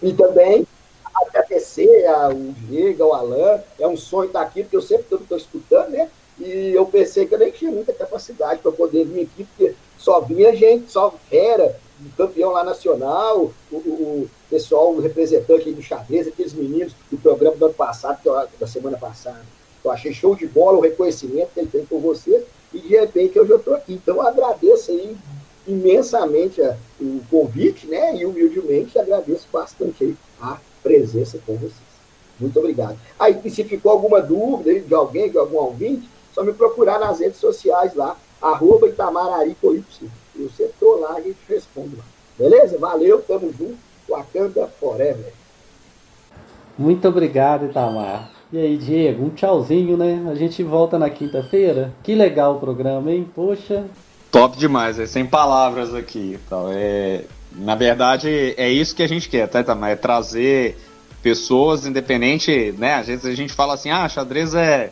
E também agradecer o Diego, ao Alain, é um sonho estar aqui, porque eu sempre estou escutando, né? E eu pensei que eu nem tinha muita capacidade para poder vir aqui, porque só vinha gente, só fera, campeão lá nacional, o pessoal, o representante aí do xadrez, aqueles meninos do programa do ano passado, da semana passada. Eu achei show de bola o reconhecimento que ele tem por você, e de repente eu já estou aqui. Então eu agradeço aí imensamente o convite, né? E humildemente agradeço bastante aí a presença com vocês. Muito obrigado. Aí, se ficou alguma dúvida de alguém, de algum ouvinte, só me procurar nas redes sociais lá, @Itamarari_. Eu sempre estou lá, a gente responde lá. Beleza? Valeu, tamo junto. Wakanda Forever.
Muito obrigado, Itamar. E aí, Diego, um tchauzinho, né? A gente volta na quinta-feira. Que legal o programa, hein? Poxa.
Top demais, sem palavras aqui. Então, na verdade, é isso que a gente quer, tá, Itamar? É trazer pessoas independentes, né? Às vezes a gente fala assim, xadrez é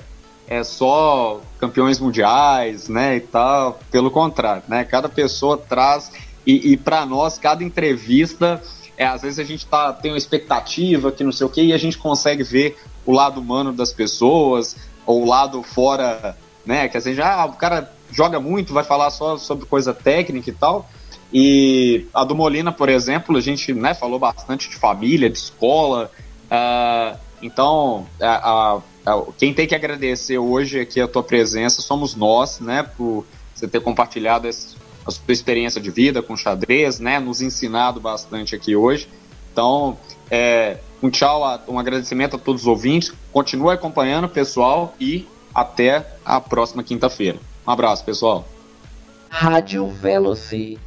só campeões mundiais, né, e tal. Pelo contrário, né? Cada pessoa traz, e para nós, cada entrevista, às vezes a gente tem uma expectativa que não sei o quê, e a gente consegue ver o lado humano das pessoas, ou o lado fora, né, que às vezes o cara joga muito, vai falar só sobre coisa técnica e tal. E a do Molina, por exemplo, a gente, né, falou bastante de família, de escola. Então, quem tem que agradecer hoje aqui a tua presença somos nós, né, por você ter compartilhado a sua experiência de vida com xadrez, né, nos ensinado bastante aqui hoje. Então, um tchau, um agradecimento a todos os ouvintes. Continue acompanhando, pessoal, e até a próxima quinta-feira. Um abraço, pessoal.
Rádio Veloci.